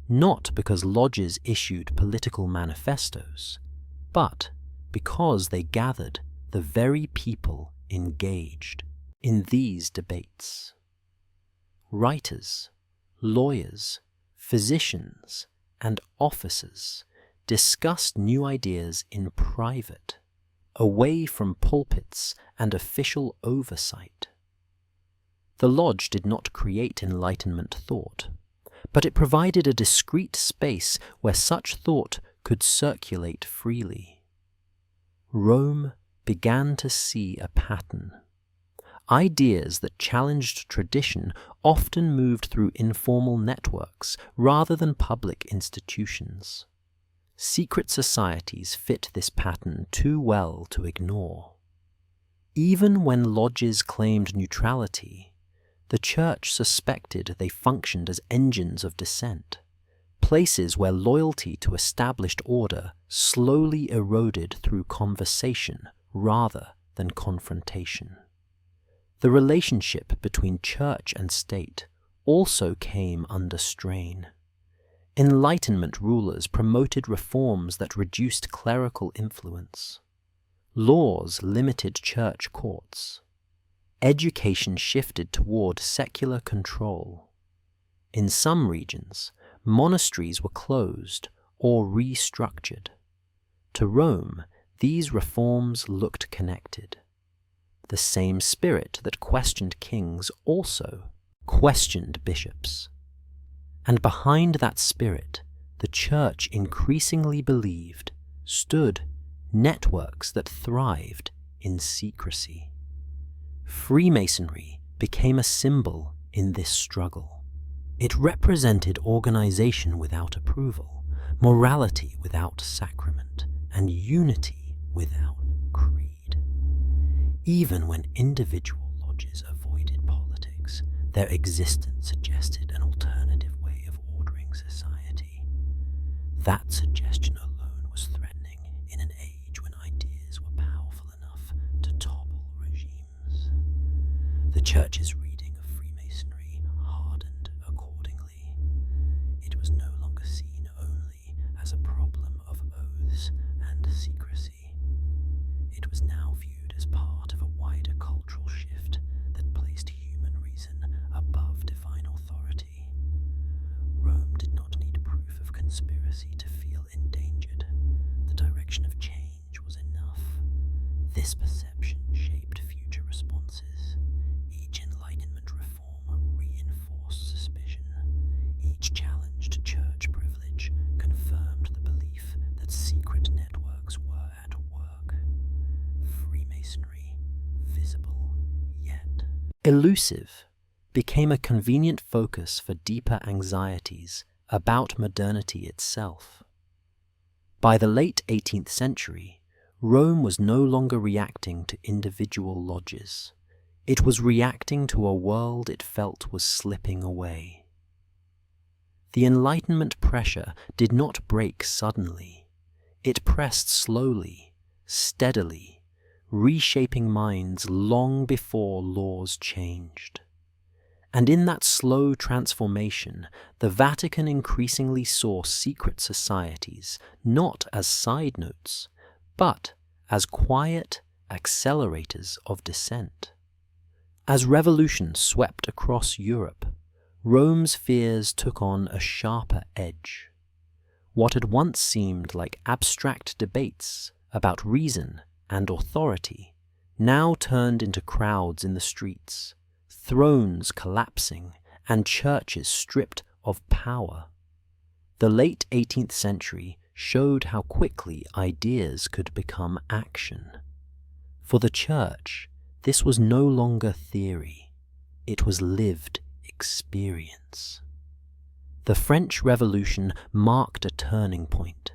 Not because lodges issued political manifestos, but because they gathered the very people engaged in these debates. Writers, lawyers, physicians, and officers discussed new ideas in private, away from pulpits and official oversight. The lodge did not create Enlightenment thought, but it provided a discreet space where such thought could circulate freely. Rome began to see a pattern. Ideas that challenged tradition often moved through informal networks rather than public institutions. Secret societies fit this pattern too well to ignore. Even when lodges claimed neutrality, the Church suspected they functioned as engines of dissent, places where loyalty to established order slowly eroded through conversation rather than confrontation. The relationship between Church and state also came under strain. Enlightenment rulers promoted reforms that reduced clerical influence. Laws limited church courts. Education shifted toward secular control. In some regions, monasteries were closed or restructured. To Rome, these reforms looked connected. The same spirit that questioned kings also questioned bishops. And behind that spirit, the Church increasingly believed stood networks that thrived in secrecy. Freemasonry became a symbol in this struggle. It represented organization without approval, morality without sacrament, and unity without creed. Even when individual lodges avoided politics, their existence suggested an alternative way of ordering society. That suggestion alone was threatening in an age when ideas were powerful enough to topple regimes. The Church's reading of Freemasonry hardened accordingly. It was no longer seen only as a problem of oaths and secrecy. It was now viewed as part of a wider cultural shift that placed human reason above divine authority. Rome did not need proof of conspiracy This perception shaped future responses. Each Enlightenment reform reinforced suspicion. Each challenge to church privilege confirmed the belief that secret networks were at work. Freemasonry, visible yet elusive, became a convenient focus for deeper anxieties about modernity itself. By the late 18th century, Rome was no longer reacting to individual lodges. It was reacting to a world it felt was slipping away. The Enlightenment pressure did not break suddenly. It pressed slowly, steadily, reshaping minds long before laws changed. And in that slow transformation, the Vatican increasingly saw secret societies not as side notes, but as quiet accelerators of dissent. As revolution swept across Europe, Rome's fears took on a sharper edge. What had once seemed like abstract debates about reason and authority now turned into crowds in the streets, thrones collapsing, and churches stripped of power. The late 18th century showed how quickly ideas could become action. For the Church, this was no longer theory, it was lived experience. The French Revolution marked a turning point.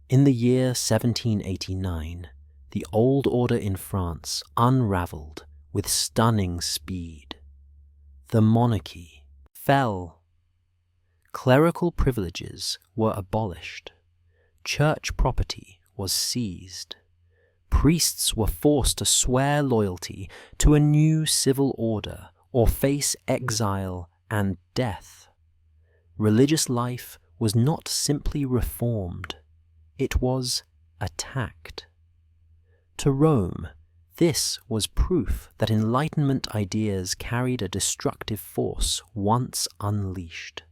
In the year 1789, the old order in France unraveled with stunning speed. The monarchy fell. Clerical privileges were abolished. Church property was seized. Priests were forced to swear loyalty to a new civil order or face exile and death. Religious life was not simply reformed, it was attacked. To Rome, this was proof that Enlightenment ideas carried a destructive force once unleashed.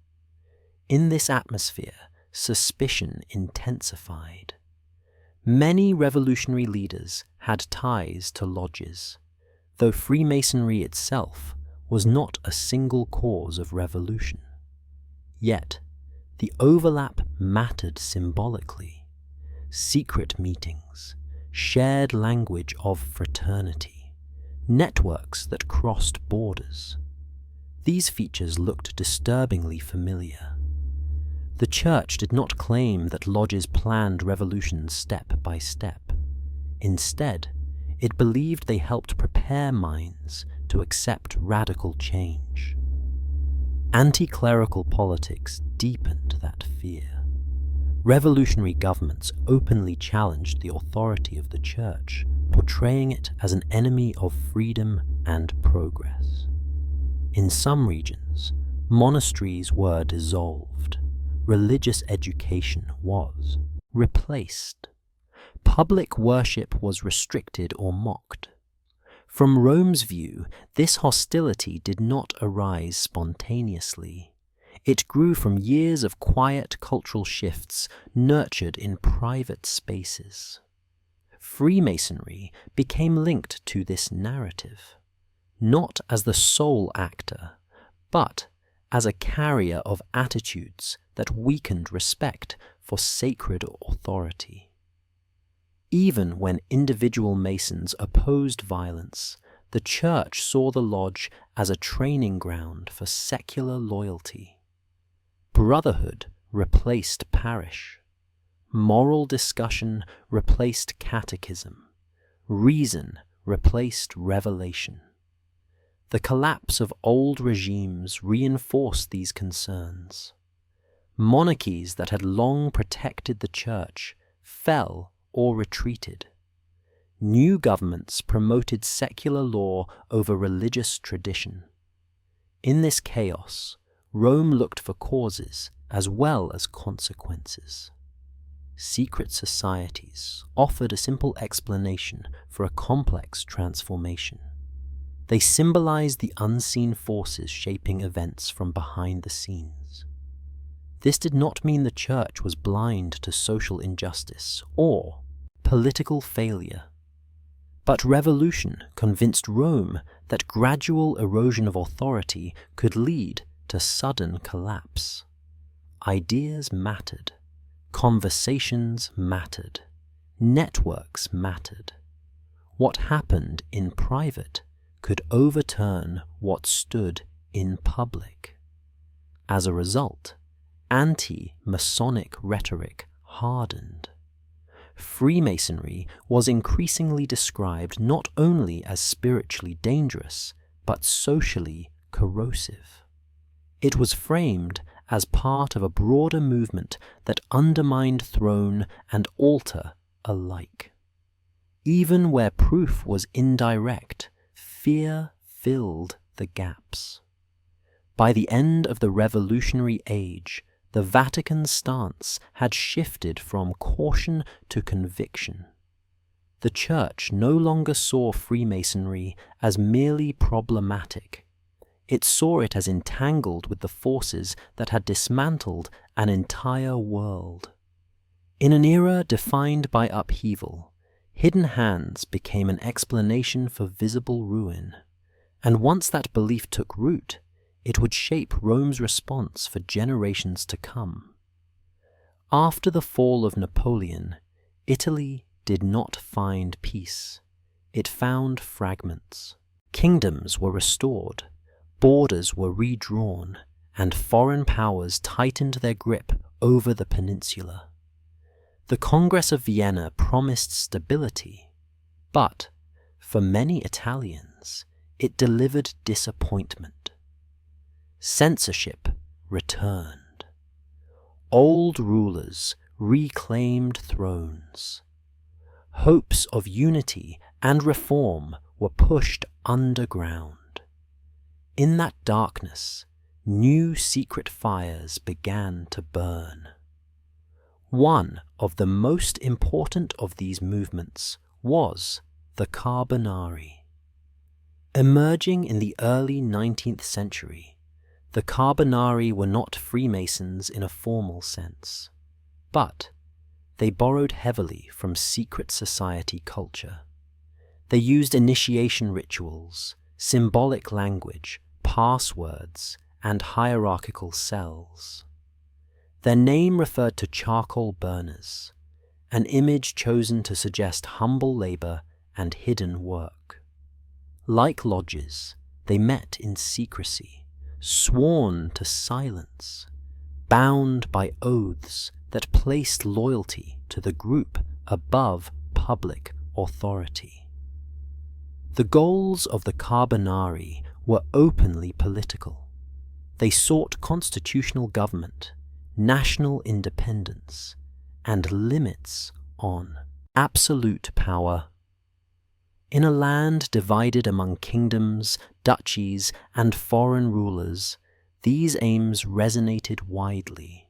In this atmosphere, suspicion intensified. Many revolutionary leaders had ties to lodges, though Freemasonry itself was not a single cause of revolution. Yet, the overlap mattered symbolically. Secret meetings, shared language of fraternity, networks that crossed borders. These features looked disturbingly familiar. The Church did not claim that lodges planned revolutions step by step. Instead, it believed they helped prepare minds to accept radical change. Anti-clerical politics deepened that fear. Revolutionary governments openly challenged the authority of the Church, portraying it as an enemy of freedom and progress. In some regions, monasteries were dissolved. Religious education was replaced. Public worship was restricted or mocked. From Rome's view, this hostility did not arise spontaneously. It grew from years of quiet cultural shifts nurtured in private spaces. Freemasonry became linked to this narrative, not as the sole actor, but as a carrier of attitudes that weakened respect for sacred authority. Even when individual Masons opposed violence, the Church saw the lodge as a training ground for secular loyalty. Brotherhood replaced parish. Moral discussion replaced catechism. Reason replaced revelation. The collapse of old regimes reinforced these concerns. Monarchies that had long protected the Church fell or retreated. New governments promoted secular law over religious tradition. In this chaos, Rome looked for causes as well as consequences. Secret societies offered a simple explanation for a complex transformation. They symbolized the unseen forces shaping events from behind the scenes. This did not mean the Church was blind to social injustice or political failure. But revolution convinced Rome that gradual erosion of authority could lead to sudden collapse. Ideas mattered, conversations mattered, networks mattered. What happened in private could overturn what stood in public. As a result, anti-Masonic rhetoric hardened. Freemasonry was increasingly described not only as spiritually dangerous, but socially corrosive. It was framed as part of a broader movement that undermined throne and altar alike. Even where proof was indirect, fear filled the gaps. By the end of the Revolutionary Age, the Vatican's stance had shifted from caution to conviction. The Church no longer saw Freemasonry as merely problematic. It saw it as entangled with the forces that had dismantled an entire world. In an era defined by upheaval, hidden hands became an explanation for visible ruin, and once that belief took root, it would shape Rome's response for generations to come. After the fall of Napoleon, Italy did not find peace. It found fragments. Kingdoms were restored, borders were redrawn, and foreign powers tightened their grip over the peninsula. The Congress of Vienna promised stability, but for many Italians, it delivered disappointment. Censorship returned. Old rulers reclaimed thrones. Hopes of unity and reform were pushed underground. In that darkness, new secret fires began to burn. One of the most important of these movements was the Carbonari. Emerging in the early 19th century, the Carbonari were not Freemasons in a formal sense, but they borrowed heavily from secret society culture. They used initiation rituals, symbolic language, passwords, and hierarchical cells. Their name referred to charcoal burners, an image chosen to suggest humble labor and hidden work. Like lodges, they met in secrecy, sworn to silence, bound by oaths that placed loyalty to the group above public authority. The goals of the Carbonari were openly political. They sought constitutional government, national independence, and limits on absolute power. In a land divided among kingdoms, duchies, and foreign rulers, these aims resonated widely.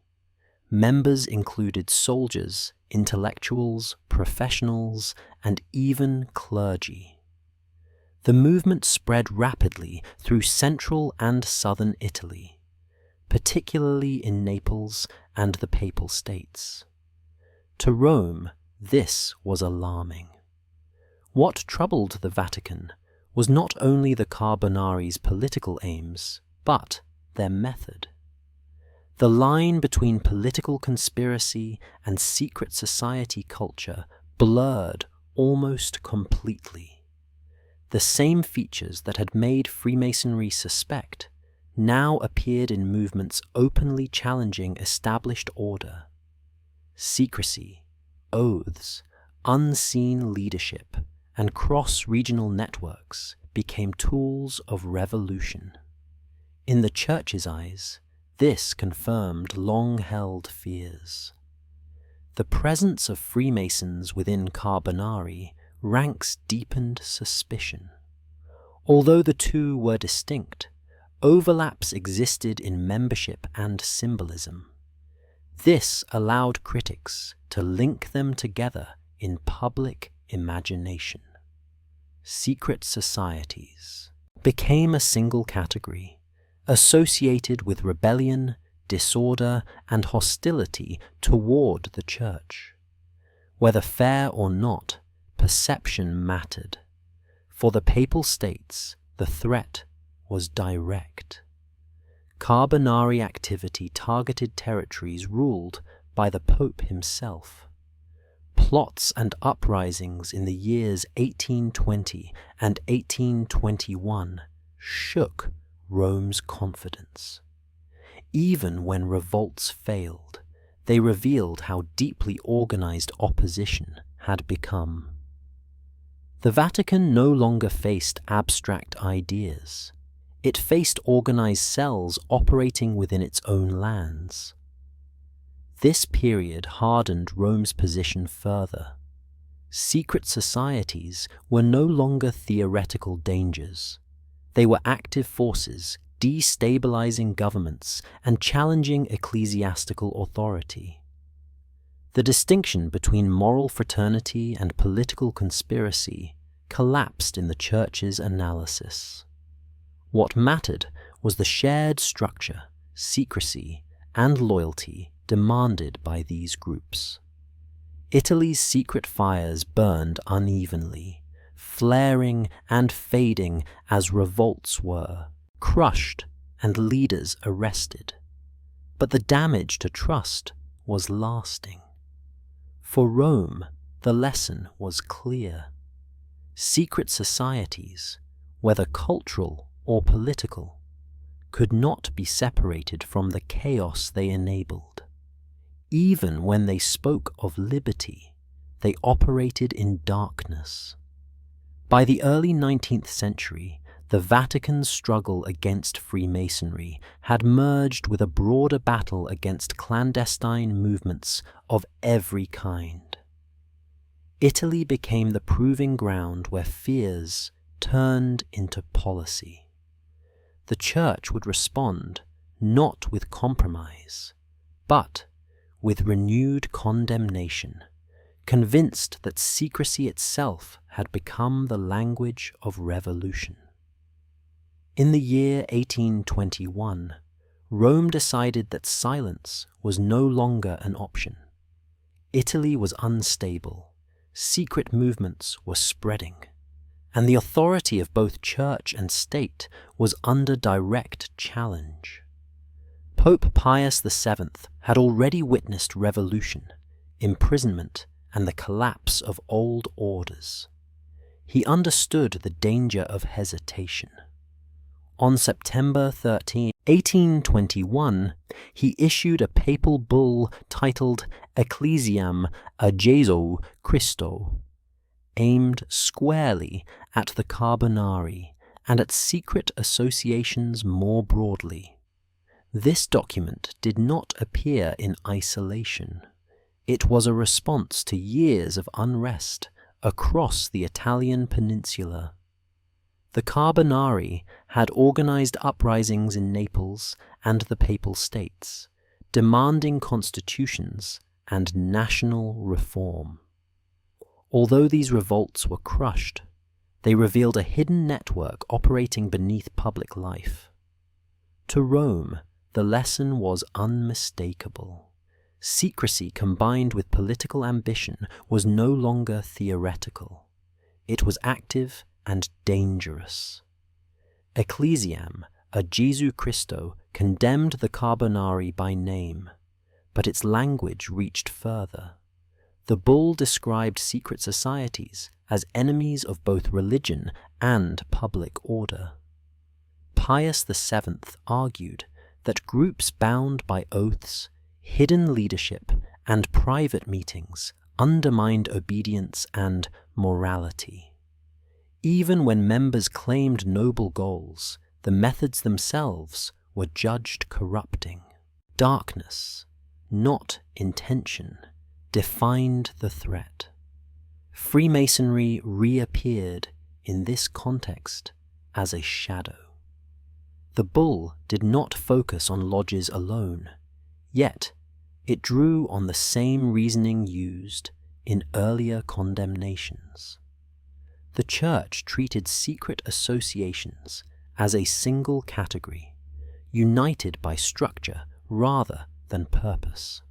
Members included soldiers, intellectuals, professionals, and even clergy. The movement spread rapidly through central and southern Italy, particularly in Naples and the Papal States. To Rome, this was alarming. What troubled the Vatican was not only the Carbonari's political aims, but their method. The line between political conspiracy and secret society culture blurred almost completely. The same features that had made Freemasonry suspect now appeared in movements openly challenging established order. Secrecy, oaths, unseen leadership, and cross-regional networks became tools of revolution. In the Church's eyes, this confirmed long-held fears. The presence of Freemasons within Carbonari ranks deepened suspicion. Although the two were distinct, overlaps existed in membership and symbolism. This allowed critics to link them together in public imagination. Secret societies became a single category, associated with rebellion, disorder, and hostility toward the Church. Whether fair or not, perception mattered. For the Papal States, the threat was direct. Carbonari activity targeted territories ruled by the Pope himself. Plots and uprisings in the years 1820 and 1821 shook Rome's confidence. Even when revolts failed, they revealed how deeply organized opposition had become. The Vatican no longer faced abstract ideas. It faced organized cells operating within its own lands. This period hardened Rome's position further. Secret societies were no longer theoretical dangers. They were active forces destabilizing governments and challenging ecclesiastical authority. The distinction between moral fraternity and political conspiracy collapsed in the Church's analysis. What mattered was the shared structure, secrecy, and loyalty demanded by these groups. Italy's secret fires burned unevenly, flaring and fading as revolts were, crushed and leaders arrested. But the damage to trust was lasting. For Rome, the lesson was clear. Secret societies, whether cultural or political, could not be separated from the chaos they enabled. Even when they spoke of liberty, they operated in darkness. By the early 19th century, the Vatican's struggle against Freemasonry had merged with a broader battle against clandestine movements of every kind. Italy became the proving ground where fears turned into policy. The Church would respond not with compromise, but with renewed condemnation, convinced that secrecy itself had become the language of revolution. In the year 1821, Rome decided that silence was no longer an option. Italy was unstable, secret movements were spreading, and the authority of both church and state was under direct challenge. Pope Pius VII had already witnessed revolution, imprisonment, and the collapse of old orders. He understood the danger of hesitation. On September 13, 1821, he issued a papal bull titled Ecclesiam a Jesu Christo, aimed squarely at the Carbonari and at secret associations more broadly. This document did not appear in isolation. It was a response to years of unrest across the Italian peninsula. The Carbonari had organized uprisings in Naples and the Papal States, demanding constitutions and national reform. Although these revolts were crushed, they revealed a hidden network operating beneath public life. To Rome, the lesson was unmistakable. Secrecy combined with political ambition was no longer theoretical. It was active and dangerous. Ecclesiam a Jesu Christo condemned the Carbonari by name, but its language reached further. The bull described secret societies as enemies of both religion and public order. Pius VII argued that groups bound by oaths, hidden leadership, and private meetings undermined obedience and morality. Even when members claimed noble goals, the methods themselves were judged corrupting. Darkness, not intention, defined the threat. Freemasonry reappeared in this context as a shadow. The bull did not focus on lodges alone, yet it drew on the same reasoning used in earlier condemnations. The Church treated secret associations as a single category, united by structure rather than purpose.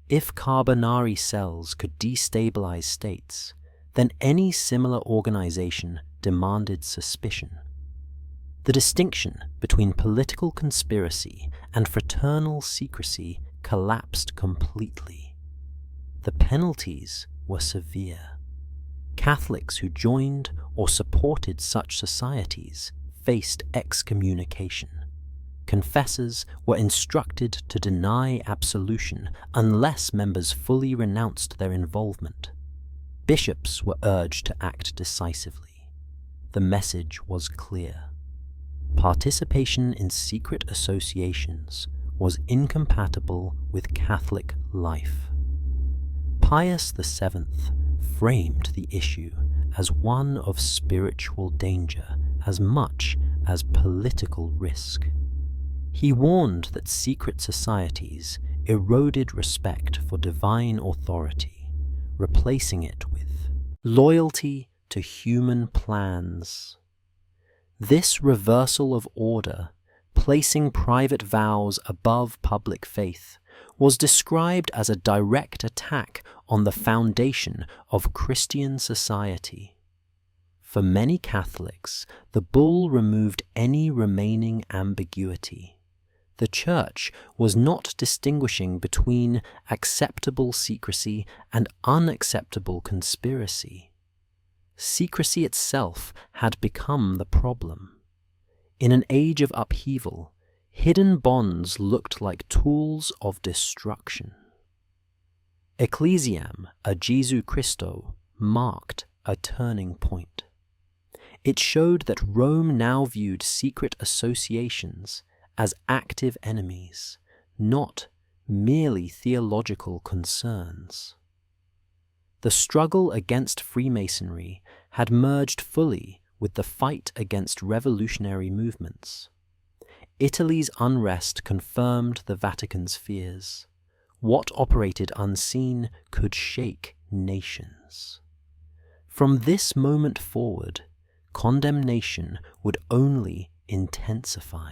If Carbonari cells could destabilize states, then any similar organization demanded suspicion. The distinction between political conspiracy and fraternal secrecy collapsed completely. The penalties were severe. Catholics who joined or supported such societies faced excommunication. Confessors were instructed to deny absolution unless members fully renounced their involvement. Bishops were urged to act decisively. The message was clear. Participation in secret associations was incompatible with Catholic life. Pius VII framed the issue as one of spiritual danger as much as political risk. He warned that secret societies eroded respect for divine authority, replacing it with loyalty to human plans. This reversal of order, placing private vows above public faith, was described as a direct attack on the foundation of Christian society. For many Catholics, the bull removed any remaining ambiguity. The Church was not distinguishing between acceptable secrecy and unacceptable conspiracy. Secrecy itself had become the problem. In an age of upheaval, hidden bonds looked like tools of destruction. Ecclesiam a Jesu Christo marked a turning point. It showed that Rome now viewed secret associations as active enemies, not merely theological concerns. The struggle against Freemasonry had merged fully with the fight against revolutionary movements. Italy's unrest confirmed the Vatican's fears. What operated unseen could shake nations. From this moment forward, condemnation would only intensify.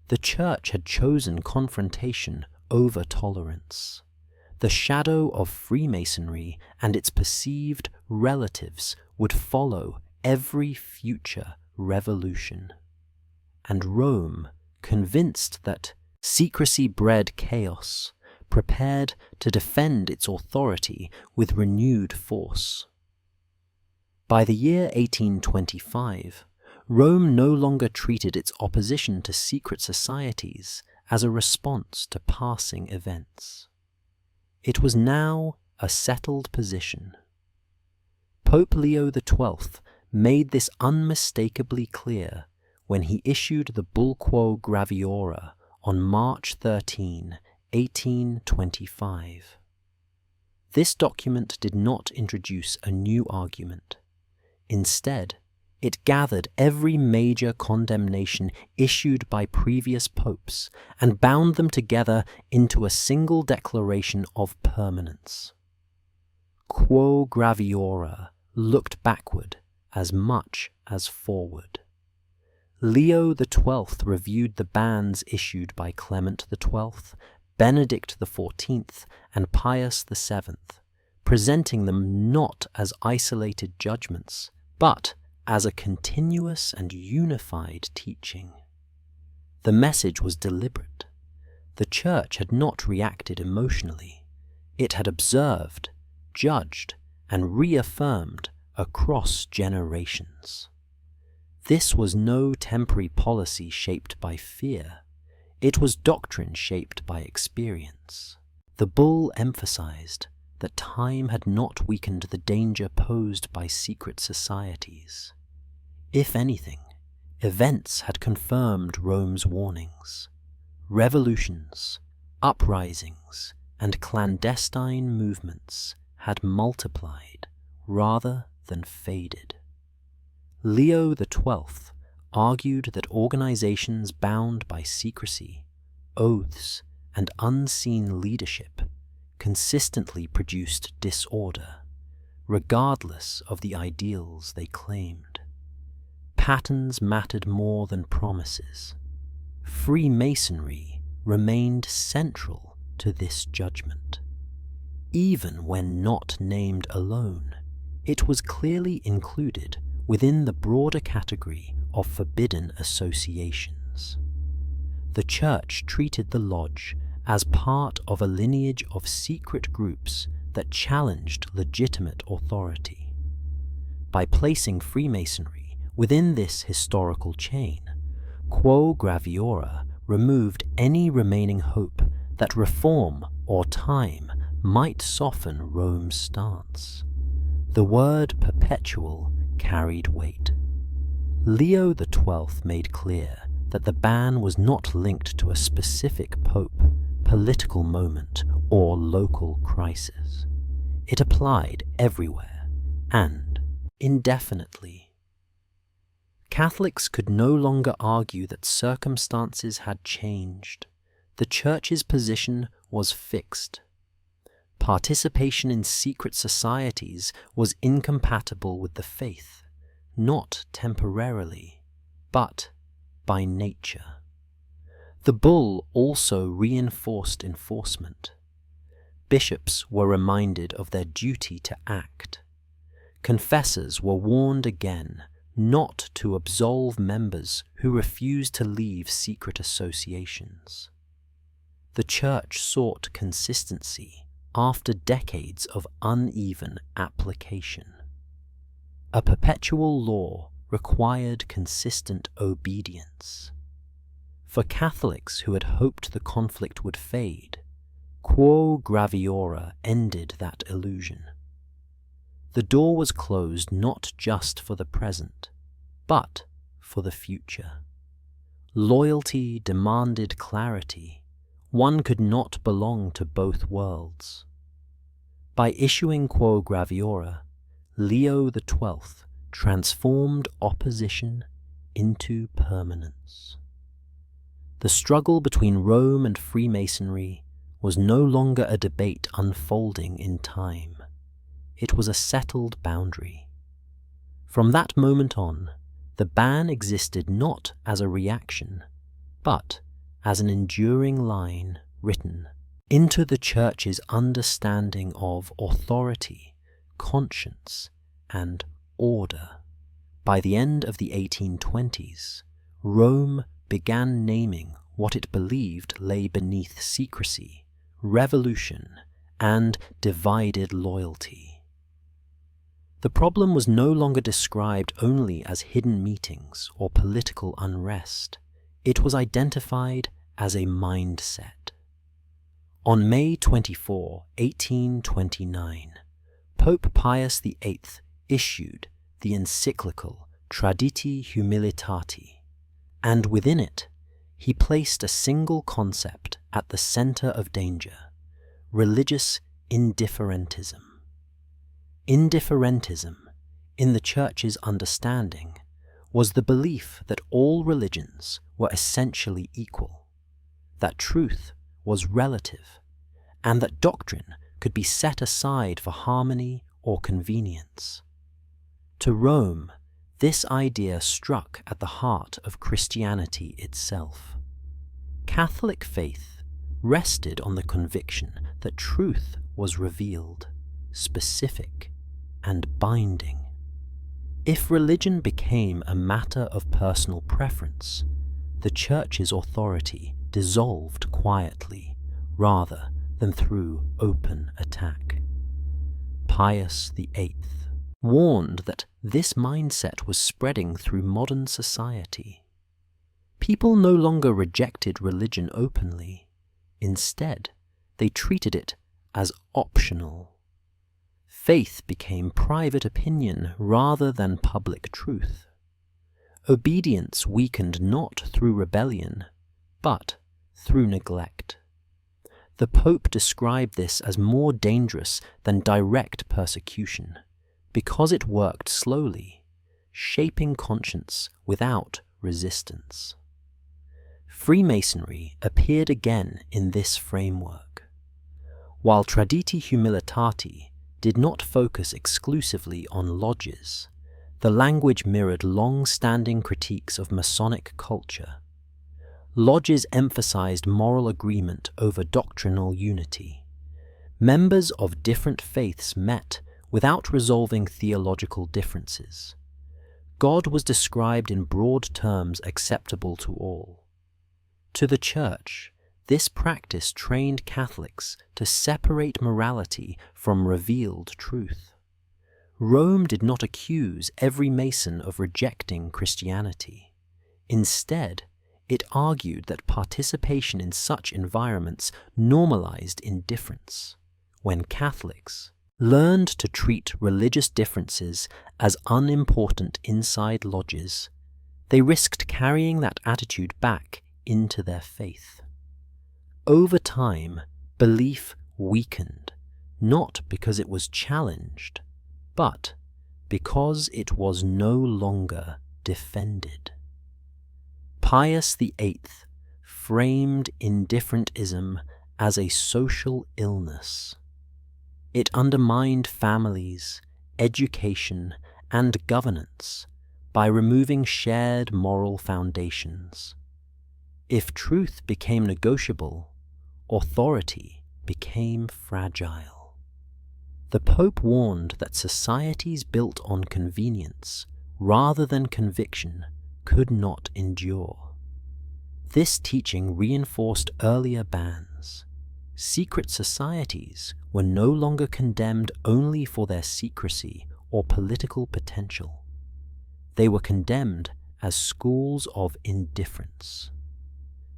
The Church had chosen confrontation over tolerance. The shadow of Freemasonry and its perceived relatives would follow every future revolution. And Rome, convinced that secrecy bred chaos, prepared to defend its authority with renewed force. By the year 1825, Rome no longer treated its opposition to secret societies as a response to passing events. It was now a settled position. Pope Leo XII made this unmistakably clear when he issued the Bull Quo Graviora on March 13, 1825. This document did not introduce a new argument. Instead, it gathered every major condemnation issued by previous popes and bound them together into a single declaration of permanence. Quo Graviora looked backward as much as forward. Leo XII reviewed the bans issued by Clement XII, Benedict XIV, and Pius VII, presenting them not as isolated judgments, but as a continuous and unified teaching. The message was deliberate. The Church had not reacted emotionally. It had observed, judged, and reaffirmed across generations. This was no temporary policy shaped by fear. It was doctrine shaped by experience. The bull emphasized that time had not weakened the danger posed by secret societies. If anything, events had confirmed Rome's warnings. Revolutions, uprisings, and clandestine movements had multiplied rather than faded. Leo XII argued that organizations bound by secrecy, oaths, and unseen leadership consistently produced disorder, regardless of the ideals they claimed. Patterns mattered more than promises. Freemasonry remained central to this judgment. Even when not named alone, it was clearly included within the broader category of forbidden associations. The Church treated the lodge as part of a lineage of secret groups that challenged legitimate authority. By placing Freemasonry within this historical chain, Quo Graviora removed any remaining hope that reform or time might soften Rome's stance. The word perpetual carried weight. Leo XII made clear that the ban was not linked to a specific pope, political moment, or local crisis. It applied everywhere and indefinitely. Catholics could no longer argue that circumstances had changed. The Church's position was fixed. Participation in secret societies was incompatible with the faith, not temporarily, but by nature. The bull also reinforced enforcement. Bishops were reminded of their duty to act. Confessors were warned again not to absolve members who refused to leave secret associations. The Church sought consistency after decades of uneven application. A perpetual law required consistent obedience. For Catholics who had hoped the conflict would fade, Quo Graviora ended that illusion. The door was closed not just for the present, but for the future. Loyalty demanded clarity. One could not belong to both worlds. By issuing Quo Graviora, Leo XII transformed opposition into permanence. The struggle between Rome and Freemasonry was no longer a debate unfolding in time. It was a settled boundary. From that moment on, the ban existed not as a reaction, but as an enduring line written into the Church's understanding of authority, conscience, and order. By the end of the 1820s, Rome began naming what it believed lay beneath secrecy, revolution, and divided loyalty. The problem was no longer described only as hidden meetings or political unrest. It was identified as a mindset. On May 24, 1829, Pope Pius VIII issued the encyclical Traditi Humilitati, and within it he placed a single concept at the center of danger: religious indifferentism. Indifferentism, in the Church's understanding, was the belief that all religions were essentially equal, that truth was relative, and that doctrine could be set aside for harmony or convenience. To Rome, this idea struck at the heart of Christianity itself. Catholic faith rested on the conviction that truth was revealed, specific, and binding. If religion became a matter of personal preference, the Church's authority dissolved quietly rather than through open attack. Pius VIII warned that this mindset was spreading through modern society. People no longer rejected religion openly. Instead, they treated it as optional. Faith became private opinion rather than public truth. Obedience weakened not through rebellion, but through neglect. The Pope described this as more dangerous than direct persecution, because it worked slowly, shaping conscience without resistance. Freemasonry appeared again in this framework. While Traditi Humilitati did not focus exclusively on lodges, the language mirrored long-standing critiques of Masonic culture. Lodges emphasized moral agreement over doctrinal unity. Members of different faiths met without resolving theological differences. God was described in broad terms acceptable to all. To the Church, this practice trained Catholics to separate morality from revealed truth. Rome did not accuse every Mason of rejecting Christianity. Instead, it argued that participation in such environments normalized indifference. When Catholics learned to treat religious differences as unimportant inside lodges, they risked carrying that attitude back into their faith. Over time, belief weakened, not because it was challenged, but because it was no longer defended. Pius VIII framed indifferentism as a social illness. It undermined families, education, and governance by removing shared moral foundations. If truth became negotiable, authority became fragile. The Pope warned that societies built on convenience rather than conviction could not endure. This teaching reinforced earlier bans. Secret societies were no longer condemned only for their secrecy or political potential. They were condemned as schools of indifference.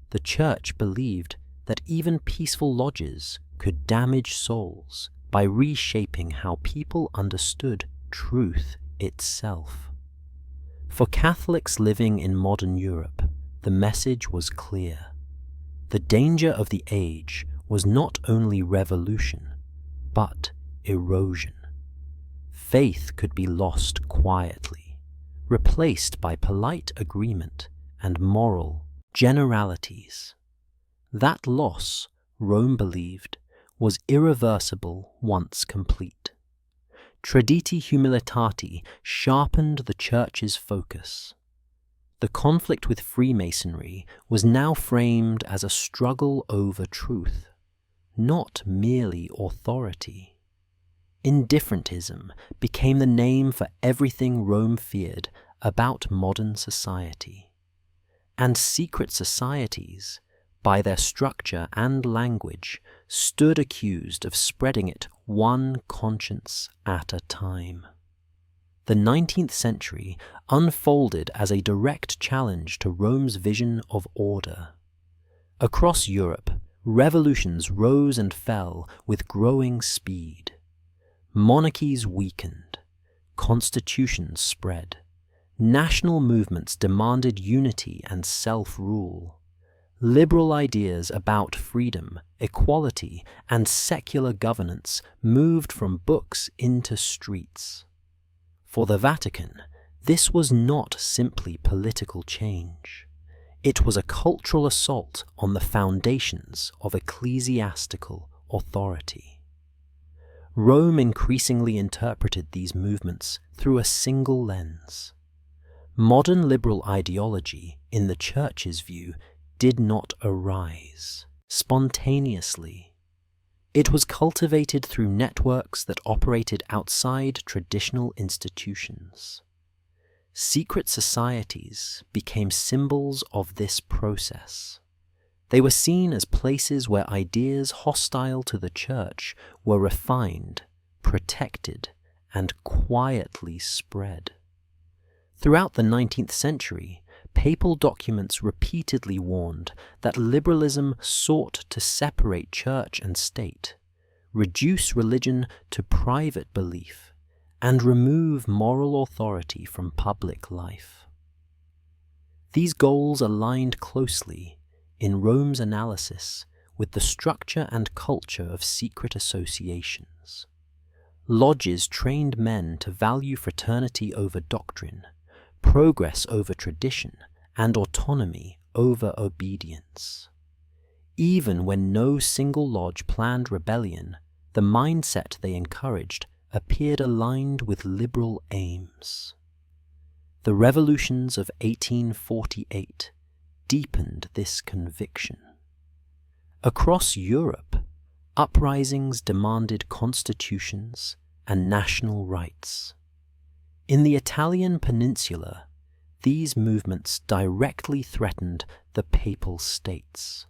The Church believed that even peaceful lodges could damage souls by reshaping how people understood truth itself. For Catholics living in modern Europe, the message was clear. The danger of the age was not only revolution, but erosion. Faith could be lost quietly, replaced by polite agreement and moral generalities. That loss, Rome believed, was irreversible once complete. Traditi Humanitati sharpened the Church's focus. The conflict with Freemasonry was now framed as a struggle over truth, not merely authority. Indifferentism became the name for everything Rome feared about modern society. And secret societies, by their structure and language, stood accused of spreading it one conscience at a time. The 19th century unfolded as a direct challenge to Rome's vision of order. Across Europe, revolutions rose and fell with growing speed. Monarchies weakened, constitutions spread, national movements demanded unity and self-rule. Liberal ideas about freedom, equality, and secular governance moved from books into streets. For the Vatican, this was not simply political change. It was a cultural assault on the foundations of ecclesiastical authority. Rome increasingly interpreted these movements through a single lens. Modern liberal ideology, in the Church's view, did not arise spontaneously. It was cultivated through networks that operated outside traditional institutions. Secret societies became symbols of this process. They were seen as places where ideas hostile to the Church were refined, protected, and quietly spread. Throughout the 19th century, papal documents repeatedly warned that liberalism sought to separate church and state, reduce religion to private belief, and remove moral authority from public life. These goals aligned closely, in Rome's analysis, with the structure and culture of secret associations. Lodges trained men to value fraternity over doctrine, progress over tradition, and autonomy over obedience. Even when no single lodge planned rebellion, the mindset they encouraged appeared aligned with liberal aims. The revolutions of 1848 deepened this conviction. Across Europe, uprisings demanded constitutions and national rights. In the Italian peninsula, these movements directly threatened the Papal States.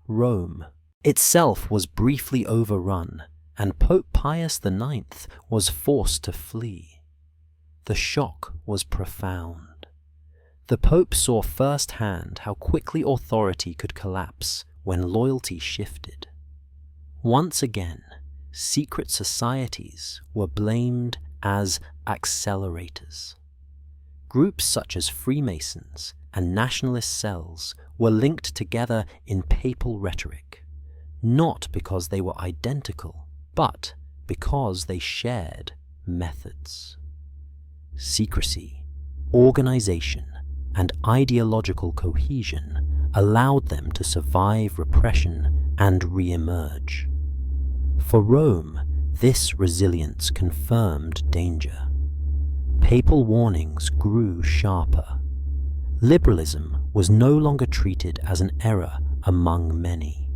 Rome itself was briefly overrun, and Pope Pius IX was forced to flee. The shock was profound. The Pope saw firsthand how quickly authority could collapse when loyalty shifted. Once again, secret societies were blamed as accelerators. Groups such as Freemasons and nationalist cells were linked together in papal rhetoric, not because they were identical, but because they shared methods. Secrecy, organization, and ideological cohesion allowed them to survive repression and re-emerge. For Rome, this resilience confirmed danger. Papal warnings grew sharper. Liberalism was no longer treated as an error among many.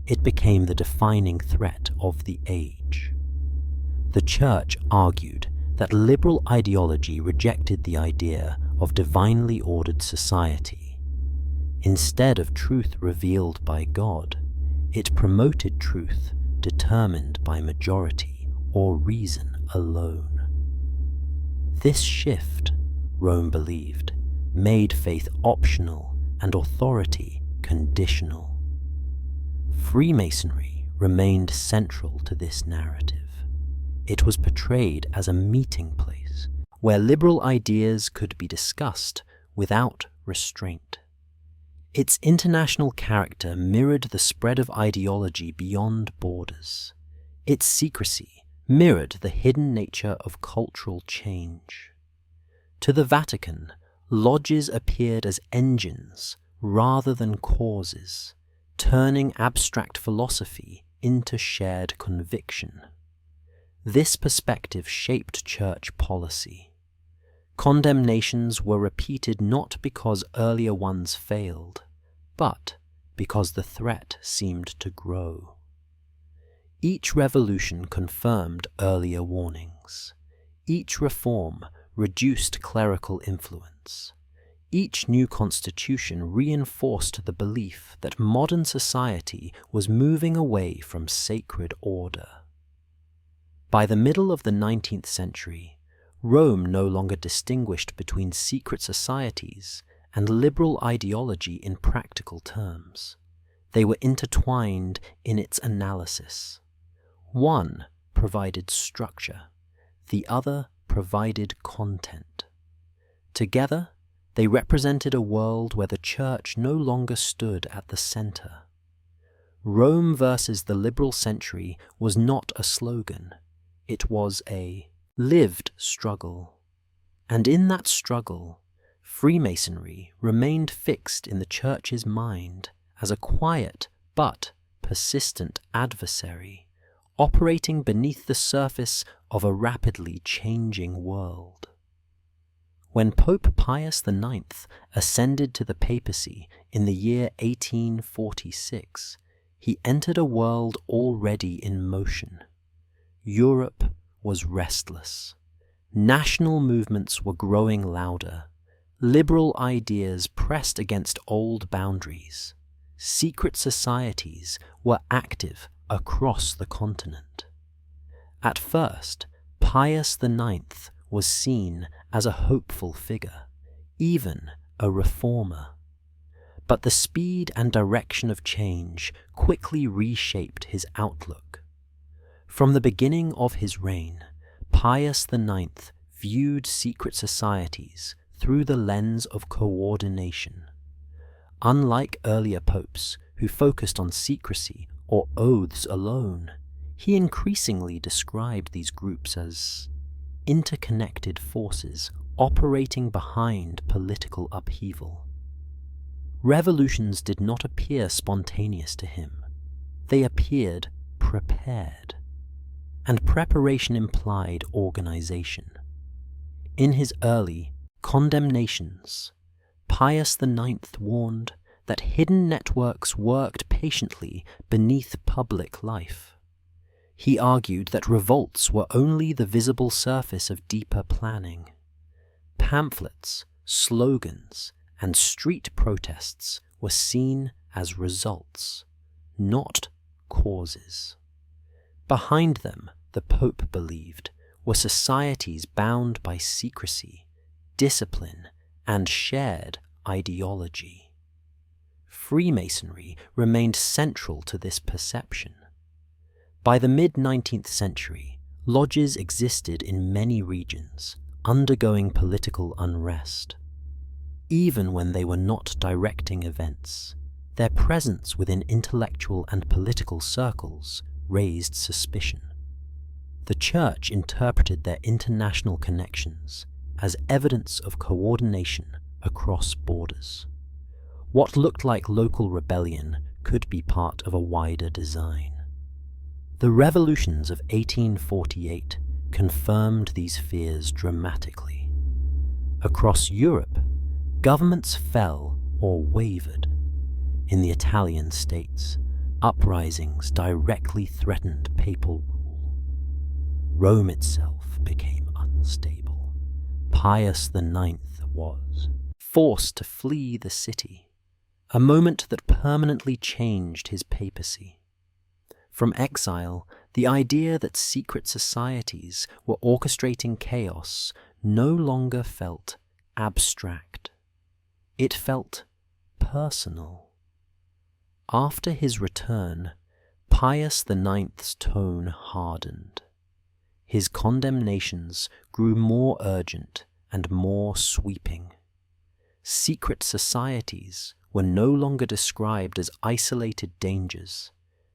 It became the defining threat of the age. The Church argued that liberal ideology rejected the idea of divinely ordered society. Instead of truth revealed by God, it promoted truth determined by majority or reason alone. This shift, Rome believed, made faith optional and authority conditional. Freemasonry remained central to this narrative. It was portrayed as a meeting place where liberal ideas could be discussed without restraint. Its international character mirrored the spread of ideology beyond borders. Its secrecy mirrored the hidden nature of cultural change. To the Vatican, lodges appeared as engines rather than causes, turning abstract philosophy into shared conviction. This perspective shaped church policy. Condemnations were repeated not because earlier ones failed, but because the threat seemed to grow. Each revolution confirmed earlier warnings. Each reform reduced clerical influence. Each new constitution reinforced the belief that modern society was moving away from sacred order. By the middle of the 19th century, Rome no longer distinguished between secret societies and liberal ideology in practical terms. They were intertwined in its analysis. One provided structure, the other provided content. Together, they represented a world where the Church no longer stood at the center. Rome versus the liberal century was not a slogan. It was a lived struggle. And in that struggle, Freemasonry remained fixed in the Church's mind as a quiet but persistent adversary, operating beneath the surface of a rapidly changing world. When Pope Pius IX ascended to the papacy in the year 1846, he entered a world already in motion. Europe was restless. National movements were growing louder. Liberal ideas pressed against old boundaries. Secret societies were active across the continent. At first, Pius IX was seen as a hopeful figure, even a reformer. But the speed and direction of change quickly reshaped his outlook. From the beginning of his reign, Pius IX viewed secret societies through the lens of coordination. Unlike earlier popes who focused on secrecy or oaths alone, he increasingly described these groups as interconnected forces operating behind political upheaval. Revolutions did not appear spontaneous to him. They appeared prepared. And preparation implied organization. In his early condemnations, Pius IX warned that hidden networks worked patiently beneath public life. He argued that revolts were only the visible surface of deeper planning. Pamphlets, slogans, and street protests were seen as results, not causes. Behind them, the Pope believed, were societies bound by secrecy, discipline, and shared ideology. Freemasonry remained central to this perception. By the mid-19th century, lodges existed in many regions, undergoing political unrest. Even when they were not directing events, their presence within intellectual and political circles raised suspicion. The Church interpreted their international connections as evidence of coordination across borders. What looked like local rebellion could be part of a wider design. The revolutions of 1848 confirmed these fears dramatically. Across Europe, governments fell or wavered. In the Italian states, uprisings directly threatened papal rule. Rome itself became unstable. Pius IX was forced to flee the city, a moment that permanently changed his papacy. From exile, the idea that secret societies were orchestrating chaos no longer felt abstract. It felt personal. After his return, Pius IX's tone hardened. His condemnations grew more urgent and more sweeping. Secret societies were no longer described as isolated dangers.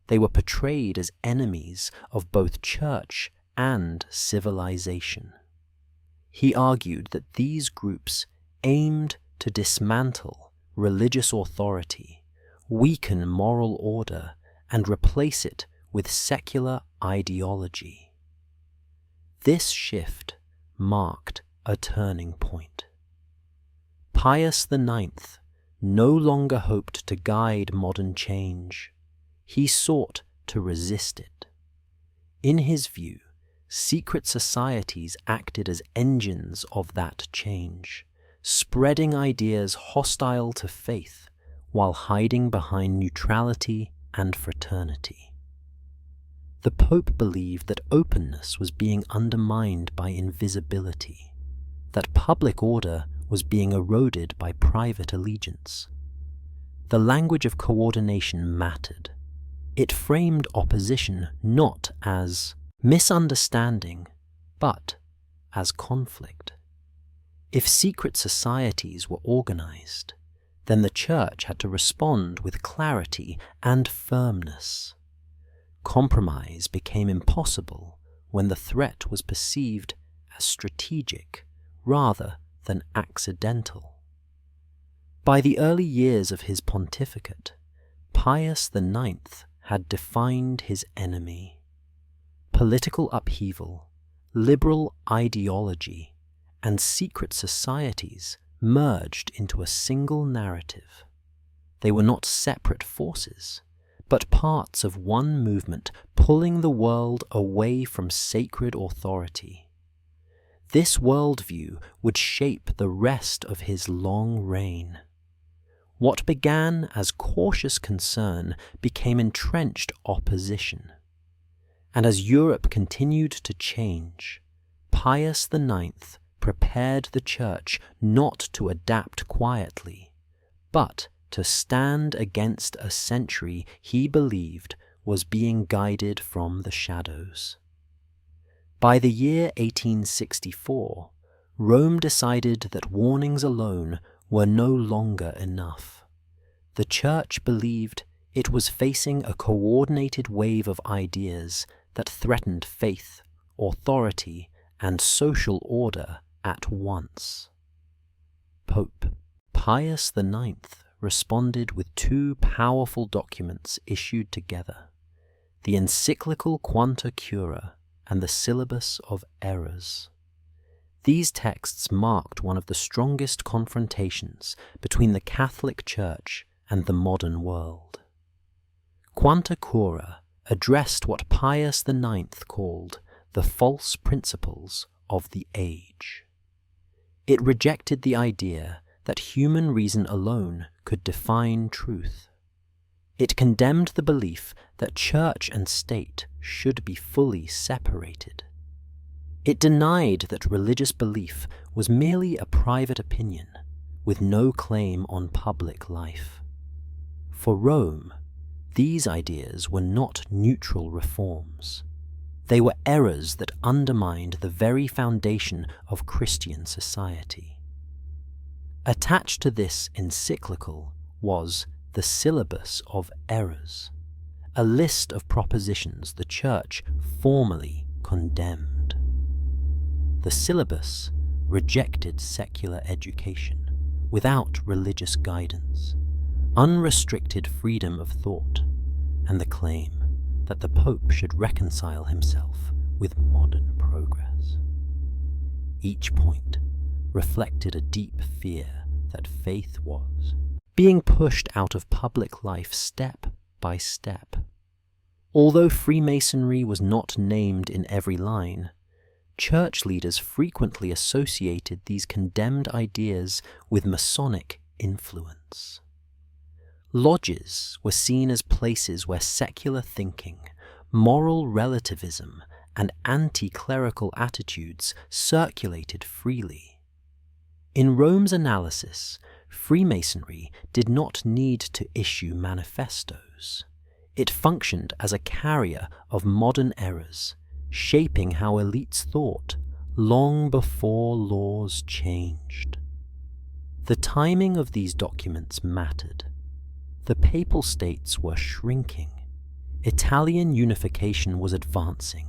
They were portrayed as enemies of both church and civilization. He argued that these groups aimed to dismantle religious authority, weaken moral order, and replace it with secular ideology. This shift marked a turning point. Pius IX no longer hoped to guide modern change. He sought to resist it. In his view, secret societies acted as engines of that change, spreading ideas hostile to faith while hiding behind neutrality and fraternity. The Pope believed that openness was being undermined by invisibility, that public order was being eroded by private allegiance. The language of coordination mattered. It framed opposition not as misunderstanding, but as conflict. If secret societies were organized, then the Church had to respond with clarity and firmness. Compromise became impossible when the threat was perceived as strategic rather than accidental. By the early years of his pontificate, Pius IX had defined his enemy. Political upheaval, liberal ideology, and secret societies merged into a single narrative. They were not separate forces, but parts of one movement pulling the world away from sacred authority. This worldview would shape the rest of his long reign. What began as cautious concern became entrenched opposition. And as Europe continued to change, Pius IX prepared the Church not to adapt quietly, but to stand against a century he believed was being guided from the shadows. By the year 1864, Rome decided that warnings alone were no longer enough. The Church believed it was facing a coordinated wave of ideas that threatened faith, authority, and social order at once. Pope Pius IX responded with two powerful documents issued together, the encyclical Quanta Cura and the Syllabus of Errors. These texts marked one of the strongest confrontations between the Catholic Church and the modern world. Quanta Cura addressed what Pius IX called the false principles of the age. It rejected the idea that human reason alone could define truth. It condemned the belief that church and state should be fully separated. It denied that religious belief was merely a private opinion with no claim on public life. For Rome, these ideas were not neutral reforms. They were errors that undermined the very foundation of Christian society. Attached to this encyclical was the Syllabus of Errors, a list of propositions the Church formally condemned. The syllabus rejected secular education without religious guidance, unrestricted freedom of thought, and the claim that the Pope should reconcile himself with modern progress. Each point reflected a deep fear that faith was being pushed out of public life step by step. Although Freemasonry was not named in every line, church leaders frequently associated these condemned ideas with Masonic influence. Lodges were seen as places where secular thinking, moral relativism, and anti-clerical attitudes circulated freely. In Rome's analysis, Freemasonry did not need to issue manifestos. It functioned as a carrier of modern errors, shaping how elites thought long before laws changed. The timing of these documents mattered. The Papal States were shrinking. Italian unification was advancing.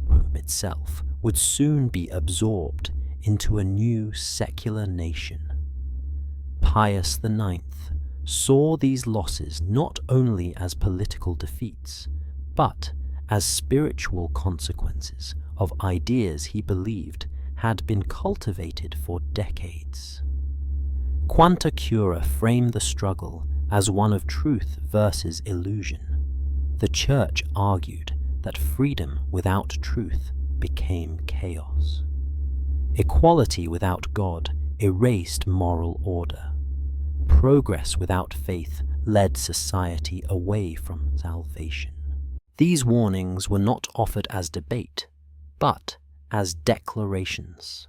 Rome itself would soon be absorbed into a new secular nation. Pius IX saw these losses not only as political defeats, but as spiritual consequences of ideas he believed had been cultivated for decades. Quanta Cura framed the struggle as one of truth versus illusion. The Church argued that freedom without truth became chaos. Equality without God erased moral order. Progress without faith led society away from salvation. These warnings were not offered as debate, but as declarations.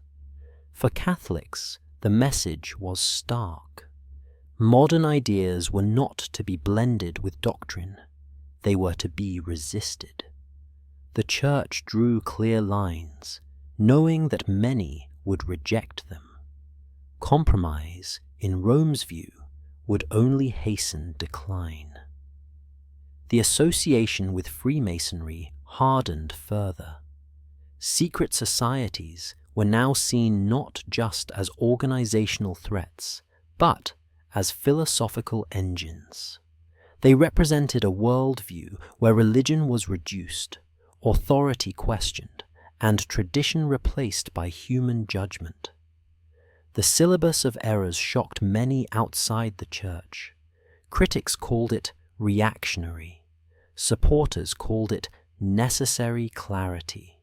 For Catholics, the message was stark. Modern ideas were not to be blended with doctrine. They were to be resisted. The Church drew clear lines, knowing that many would reject them. Compromise, in Rome's view, would only hasten decline. The association with Freemasonry hardened further. Secret societies were now seen not just as organizational threats, but as philosophical engines. They represented a worldview where religion was reduced, authority questioned, and tradition replaced by human judgment. The Syllabus of Errors shocked many outside the Church. Critics called it reactionary. Supporters called it necessary clarity.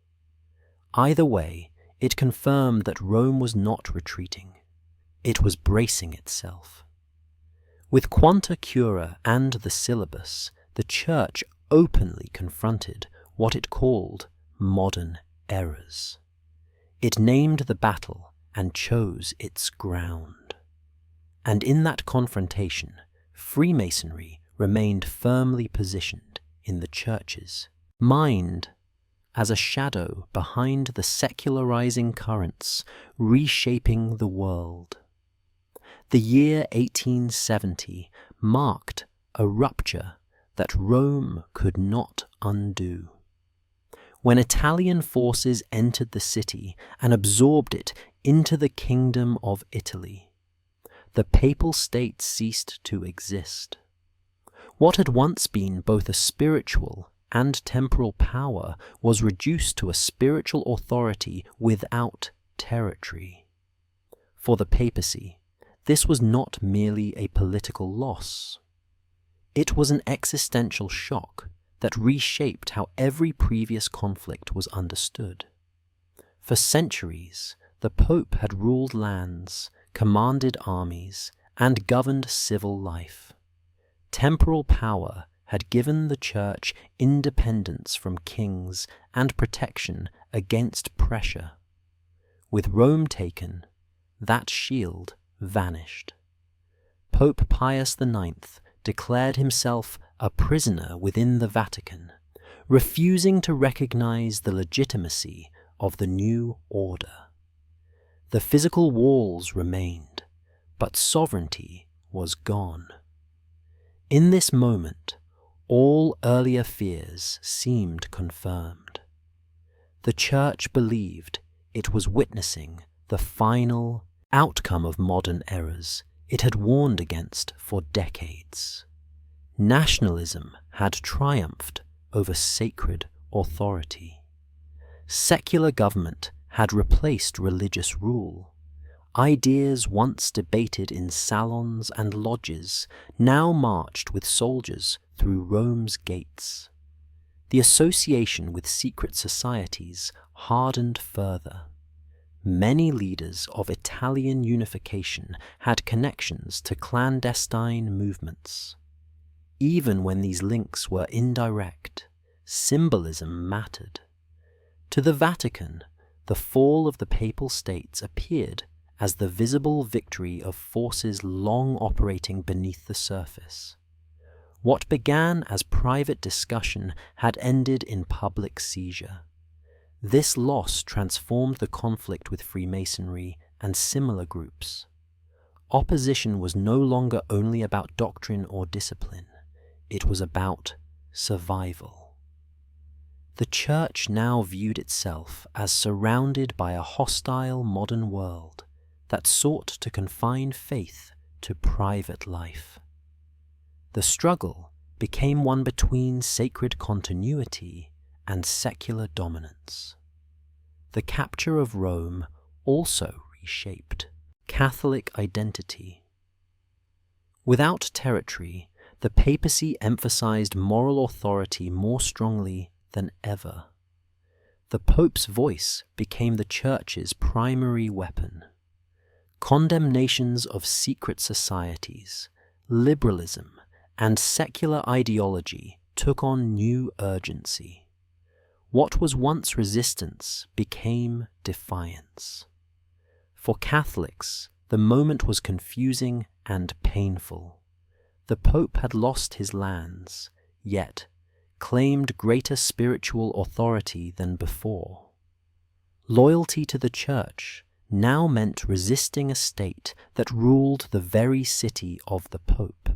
Either way, it confirmed that Rome was not retreating. It was bracing itself. With Quanta Cura and the Syllabus, the Church openly confronted what it called modern errors. It named the battle and chose its ground. And in that confrontation, Freemasonry remained firmly positioned in the Church's mind as a shadow behind the secularizing currents reshaping the world. The year 1870 marked a rupture that Rome could not undo. When Italian forces entered the city and absorbed it into the Kingdom of Italy, the Papal State ceased to exist. What had once been both a spiritual and temporal power was reduced to a spiritual authority without territory. For the papacy, this was not merely a political loss. It was an existential shock that reshaped how every previous conflict was understood. For centuries, the Pope had ruled lands, commanded armies, and governed civil life. Temporal power had given the Church independence from kings and protection against pressure. With Rome taken, that shield vanished. Pope Pius IX declared himself a prisoner within the Vatican, refusing to recognize the legitimacy of the new order. The physical walls remained, but sovereignty was gone. In this moment, all earlier fears seemed confirmed. The Church believed it was witnessing the final outcome of modern errors it had warned against for decades. Nationalism had triumphed over sacred authority. Secular government had replaced religious rule. Ideas once debated in salons and lodges now marched with soldiers through Rome's gates. The association with secret societies hardened further. Many leaders of Italian unification had connections to clandestine movements. Even when these links were indirect, symbolism mattered. To the Vatican, the fall of the Papal States appeared as the visible victory of forces long operating beneath the surface. What began as private discussion had ended in public seizure. This loss transformed the conflict with Freemasonry and similar groups. Opposition was no longer only about doctrine or discipline. It was about survival. The Church now viewed itself as surrounded by a hostile modern world that sought to confine faith to private life. The struggle became one between sacred continuity and secular dominance. The capture of Rome also reshaped Catholic identity. Without territory, the papacy emphasized moral authority more strongly than ever. The Pope's voice became the Church's primary weapon. Condemnations of secret societies, liberalism, and secular ideology took on new urgency. What was once resistance became defiance. For Catholics, the moment was confusing and painful. The Pope had lost his lands, yet claimed greater spiritual authority than before. Loyalty to the Church now meant resisting a state that ruled the very city of the Pope.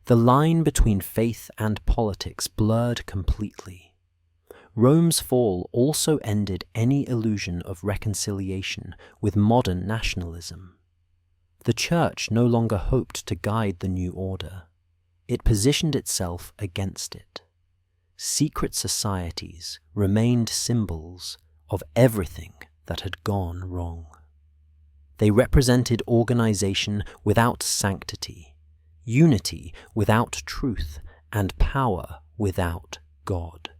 The line between faith and politics blurred completely. Rome's fall also ended any illusion of reconciliation with modern nationalism. The Church no longer hoped to guide the new order. It positioned itself against it. Secret societies remained symbols of everything that had gone wrong. They represented organization without sanctity, unity without truth, and power without God.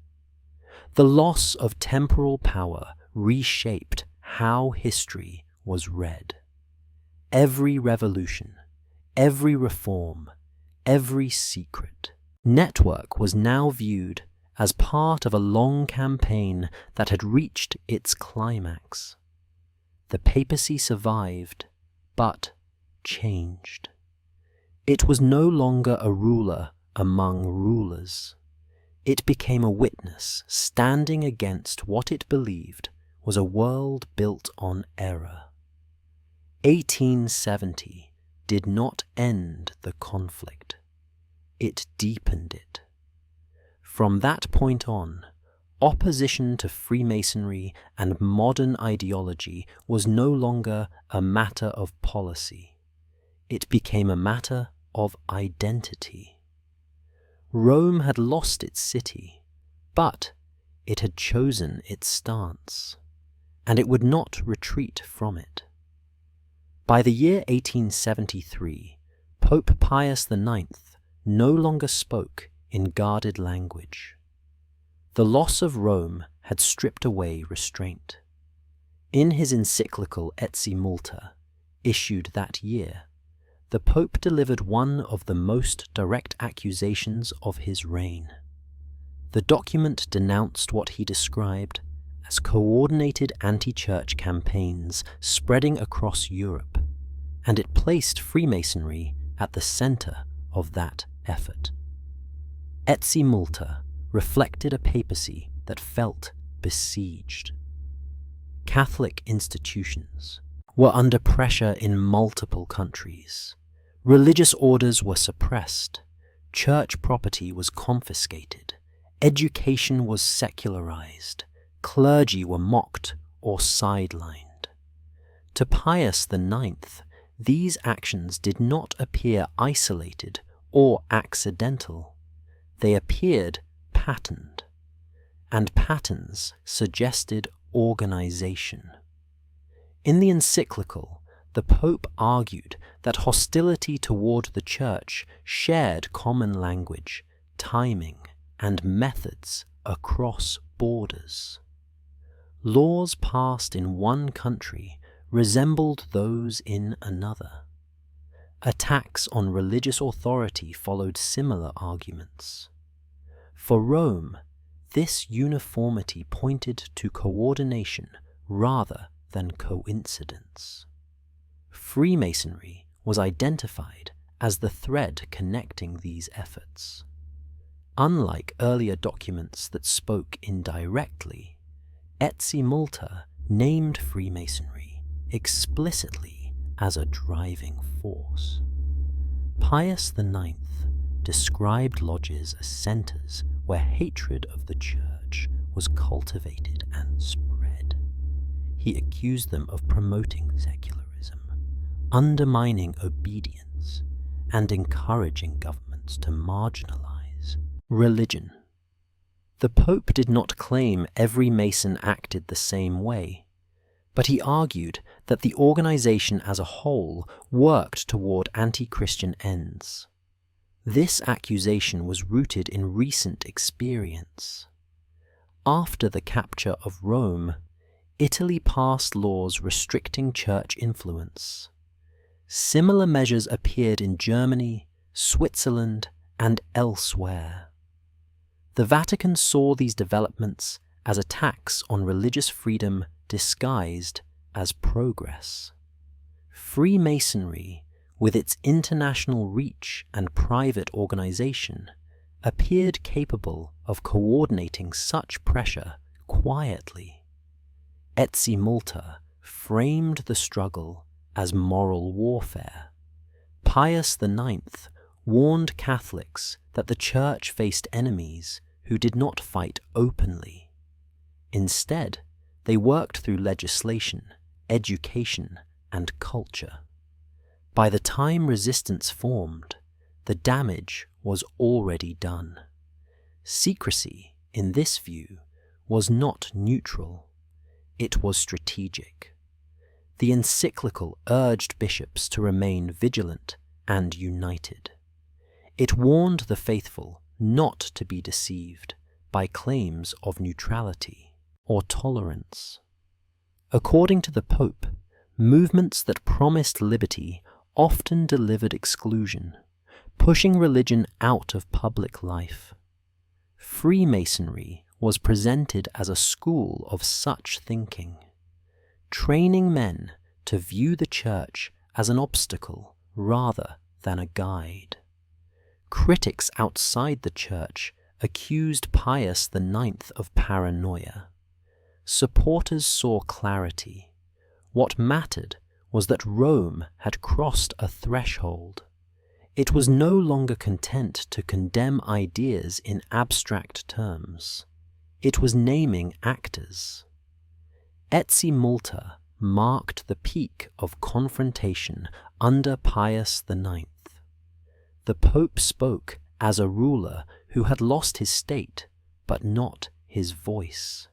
The loss of temporal power reshaped how history was read. Every revolution, every reform, every secret network was now viewed as part of a long campaign that had reached its climax. The papacy survived, but changed. It was no longer a ruler among rulers. It became a witness standing against what it believed was a world built on error. 1870 did not end the conflict. It deepened it. From that point on, opposition to Freemasonry and modern ideology was no longer a matter of policy. It became a matter of identity. Rome had lost its city, but it had chosen its stance, and it would not retreat from it. By the year 1873, Pope Pius IX no longer spoke in guarded language. The loss of Rome had stripped away restraint. In his encyclical Etsi Multa, issued that year, the Pope delivered one of the most direct accusations of his reign. The document denounced what he described as coordinated anti-church campaigns spreading across Europe, and it placed Freemasonry at the center of that effort. Etsi Multa reflected a papacy that felt besieged. Catholic institutions were under pressure in multiple countries. Religious orders were suppressed, church property was confiscated, education was secularized, clergy were mocked or sidelined. To Pius IX, these actions did not appear isolated or accidental. They appeared patterned, and patterns suggested organization. In the encyclical, the Pope argued that hostility toward the Church shared common language, timing, and methods across borders. Laws passed in one country resembled those in another. Attacks on religious authority followed similar arguments. For Rome, this uniformity pointed to coordination rather than coincidence. Freemasonry was identified as the thread connecting these efforts. Unlike earlier documents that spoke indirectly, Etsi Multa named Freemasonry explicitly as a driving force. Pius IX described lodges as centers where hatred of the Church was cultivated and spread. He accused them of promoting secularism, undermining obedience, and encouraging governments to marginalize religion. The Pope did not claim every Mason acted the same way, but he argued that the organization as a whole worked toward anti-Christian ends. This accusation was rooted in recent experience. After the capture of Rome, Italy passed laws restricting church influence. Similar measures appeared in Germany, Switzerland, and elsewhere. The Vatican saw these developments as attacks on religious freedom disguised as progress. Freemasonry, with its international reach and private organization, appeared capable of coordinating such pressure quietly. Etsi Multa framed the struggle as moral warfare. Pius IX warned Catholics that the Church faced enemies who did not fight openly. Instead, they worked through legislation, education, and culture. By the time resistance formed, the damage was already done. Secrecy, in this view, was not neutral. It was strategic. The encyclical urged bishops to remain vigilant and united. It warned the faithful not to be deceived by claims of neutrality or tolerance. According to the Pope, movements that promised liberty often delivered exclusion, pushing religion out of public life. Freemasonry was presented as a school of such thinking, training men to view the Church as an obstacle rather than a guide. Critics outside the Church accused Pius IX of paranoia. Supporters saw clarity. What mattered was that Rome had crossed a threshold. It was no longer content to condemn ideas in abstract terms. It was naming actors. Etsi Multa marked the peak of confrontation under Pius IX. The Pope spoke as a ruler who had lost his state, but not his voice.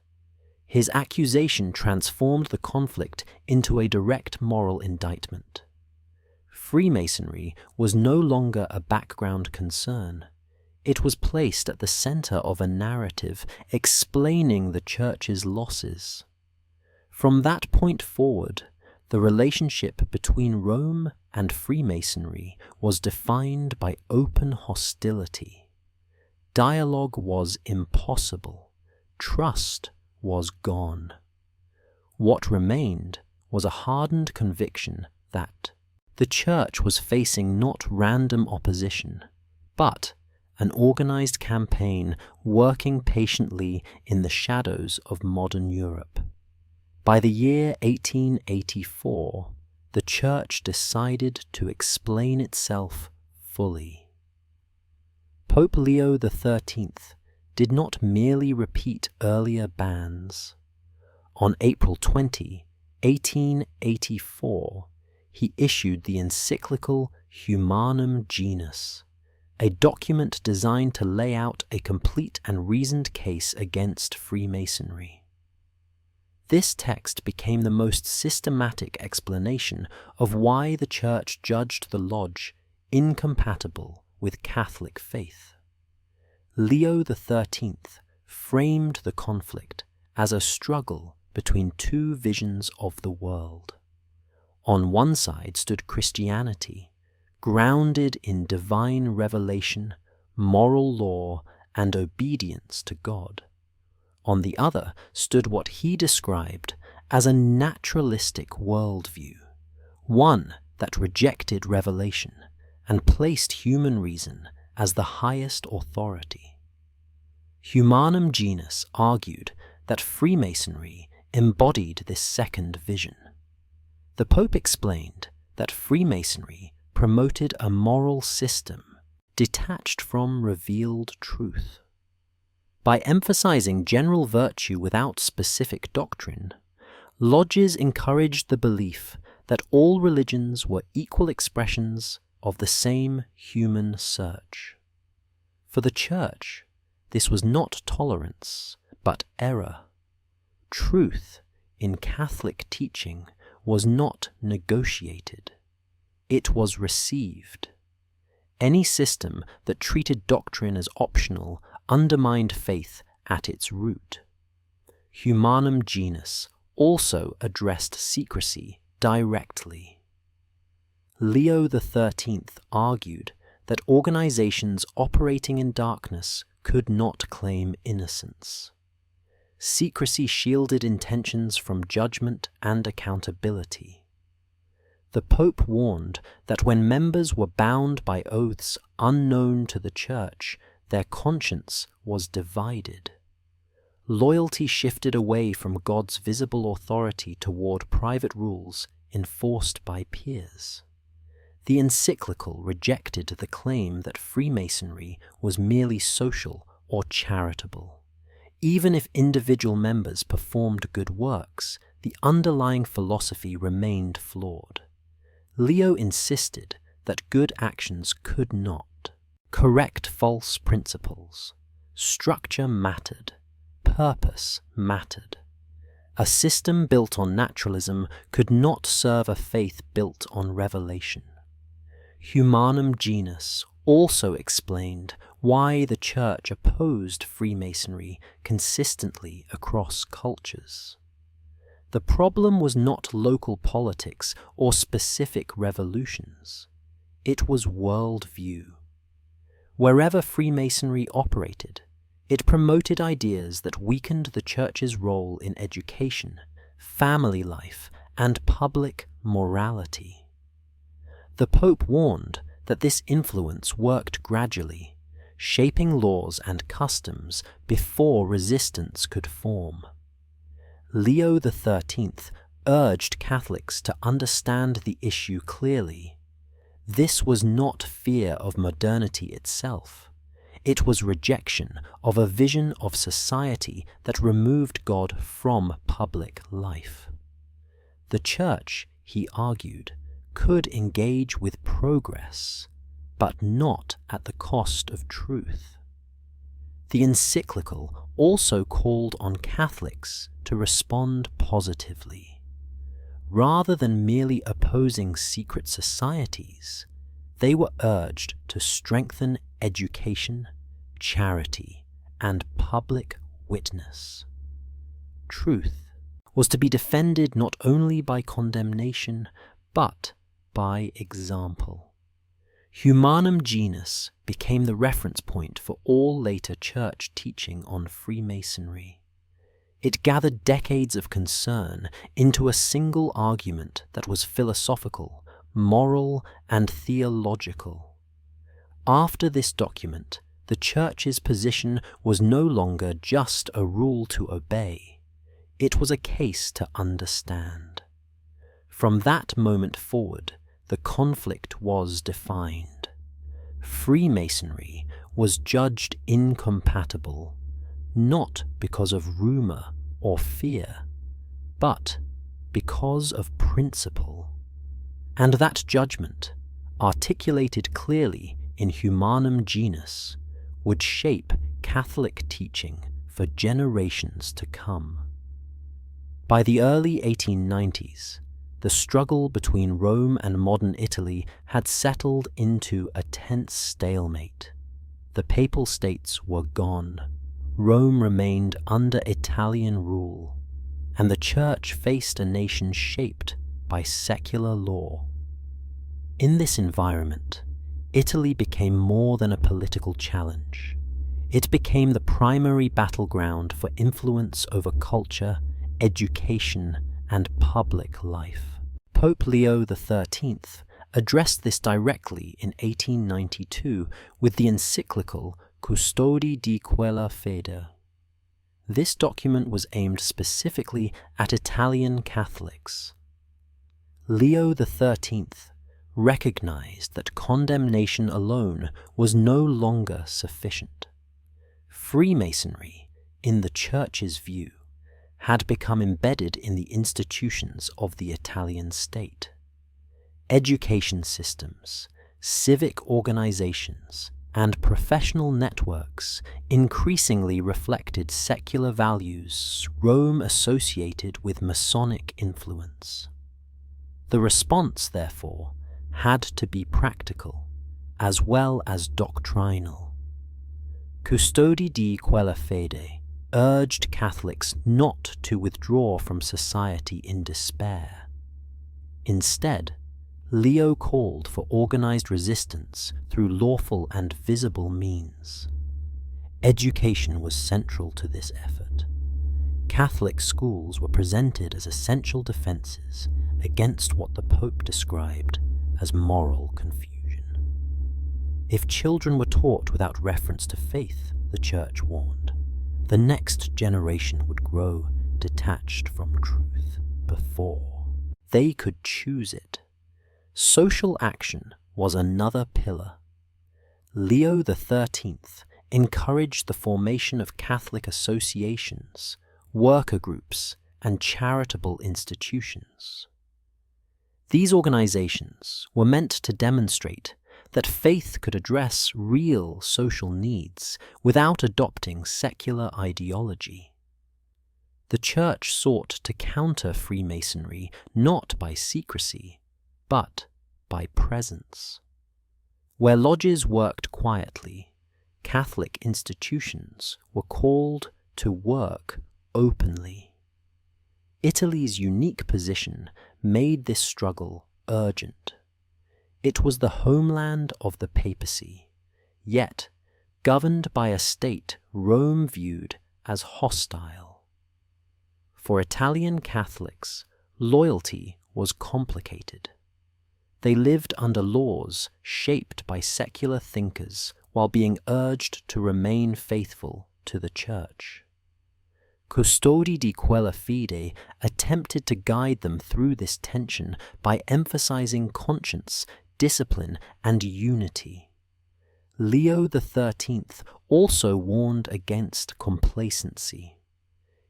His accusation transformed the conflict into a direct moral indictment. Freemasonry was no longer a background concern. It was placed at the center of a narrative explaining the Church's losses. From that point forward, the relationship between Rome and Freemasonry was defined by open hostility. Dialogue was impossible. Trust was gone. What remained was a hardened conviction that the Church was facing not random opposition, but an organized campaign working patiently in the shadows of modern Europe. By the year 1884, the Church decided to explain itself fully. Pope Leo XIII did not merely repeat earlier bans. On April 20, 1884, he issued the encyclical Humanum Genus, a document designed to lay out a complete and reasoned case against Freemasonry. This text became the most systematic explanation of why the Church judged the Lodge incompatible with Catholic faith. Leo XIII framed the conflict as a struggle between two visions of the world. On one side stood Christianity, grounded in divine revelation, moral law, and obedience to God. On the other stood what he described as a naturalistic worldview, one that rejected revelation and placed human reason as the highest authority. Humanum Genus argued that Freemasonry embodied this second vision. The Pope explained that Freemasonry promoted a moral system detached from revealed truth. By emphasizing general virtue without specific doctrine, lodges encouraged the belief that all religions were equal expressions of the same human search. For the Church, this was not tolerance, but error. Truth in Catholic teaching was not negotiated. It was received. Any system that treated doctrine as optional undermined faith at its root. Humanum Genus also addressed secrecy directly. Leo XIII argued that organizations operating in darkness could not claim innocence. Secrecy shielded intentions from judgment and accountability. The Pope warned that when members were bound by oaths unknown to the Church, their conscience was divided. Loyalty shifted away from God's visible authority toward private rules enforced by peers. The encyclical rejected the claim that Freemasonry was merely social or charitable. Even if individual members performed good works, the underlying philosophy remained flawed. Leo insisted that good actions could not correct false principles. Structure mattered. Purpose mattered. A system built on naturalism could not serve a faith built on revelation. Humanum Genus also explained why the Church opposed Freemasonry consistently across cultures. The problem was not local politics or specific revolutions. It was worldview. Wherever Freemasonry operated, it promoted ideas that weakened the Church's role in education, family life, and public morality. The Pope warned that this influence worked gradually, shaping laws and customs before resistance could form. Leo XIII urged Catholics to understand the issue clearly. This was not fear of modernity itself. It was rejection of a vision of society that removed God from public life. The Church, he argued, could engage with progress, but not at the cost of truth. The encyclical also called on Catholics to respond positively. Rather than merely opposing secret societies, they were urged to strengthen education, charity, and public witness. Truth was to be defended not only by condemnation, but by example. Humanum Genus became the reference point for all later church teaching on Freemasonry. It gathered decades of concern into a single argument that was philosophical, moral, and theological. After this document, the Church's position was no longer just a rule to obey. It was a case to understand. From that moment forward, the conflict was defined. Freemasonry was judged incompatible, not because of rumor or fear, but because of principle. And that judgment, articulated clearly in Humanum Genus, would shape Catholic teaching for generations to come. By the early 1890s, the struggle between Rome and modern Italy had settled into a tense stalemate. The Papal States were gone, Rome remained under Italian rule, and the Church faced a nation shaped by secular law. In this environment, Italy became more than a political challenge. It became the primary battleground for influence over culture, education, and public life. Pope Leo XIII addressed this directly in 1892 with the encyclical Custodi di quella fede. This document was aimed specifically at Italian Catholics. Leo XIII recognized that condemnation alone was no longer sufficient. Freemasonry, in the Church's view, had become embedded in the institutions of the Italian state. Education systems, civic organizations, and professional networks increasingly reflected secular values Rome associated with Masonic influence. The response, therefore, had to be practical, as well as doctrinal. Custodi di quella fede urged Catholics not to withdraw from society in despair. Instead, Leo called for organized resistance through lawful and visible means. Education was central to this effort. Catholic schools were presented as essential defenses against what the Pope described as moral confusion. If children were taught without reference to faith, the Church warned, the next generation would grow detached from truth before they could choose it. Social action was another pillar. Leo XIII encouraged the formation of Catholic associations, worker groups, and charitable institutions. These organizations were meant to demonstrate that faith could address real social needs without adopting secular ideology. The Church sought to counter Freemasonry not by secrecy, but by presence. Where lodges worked quietly, Catholic institutions were called to work openly. Italy's unique position made this struggle urgent. It was the homeland of the papacy, yet governed by a state Rome viewed as hostile. For Italian Catholics, loyalty was complicated. They lived under laws shaped by secular thinkers while being urged to remain faithful to the Church. Custodi di quella fede attempted to guide them through this tension by emphasizing conscience, discipline, and unity. Leo XIII also warned against complacency.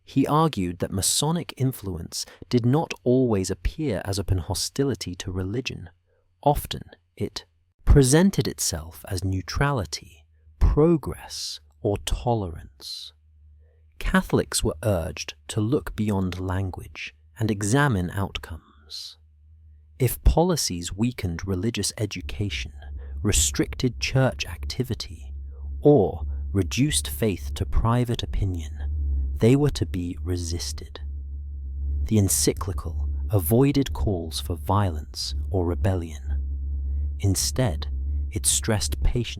He argued that Masonic influence did not always appear as open hostility to religion. Often it presented itself as neutrality, progress, or tolerance. Catholics were urged to look beyond language and examine outcomes. If policies weakened religious education, restricted church activity, or reduced faith to private opinion, they were to be resisted. The encyclical avoided calls for violence or rebellion. Instead, it stressed patience.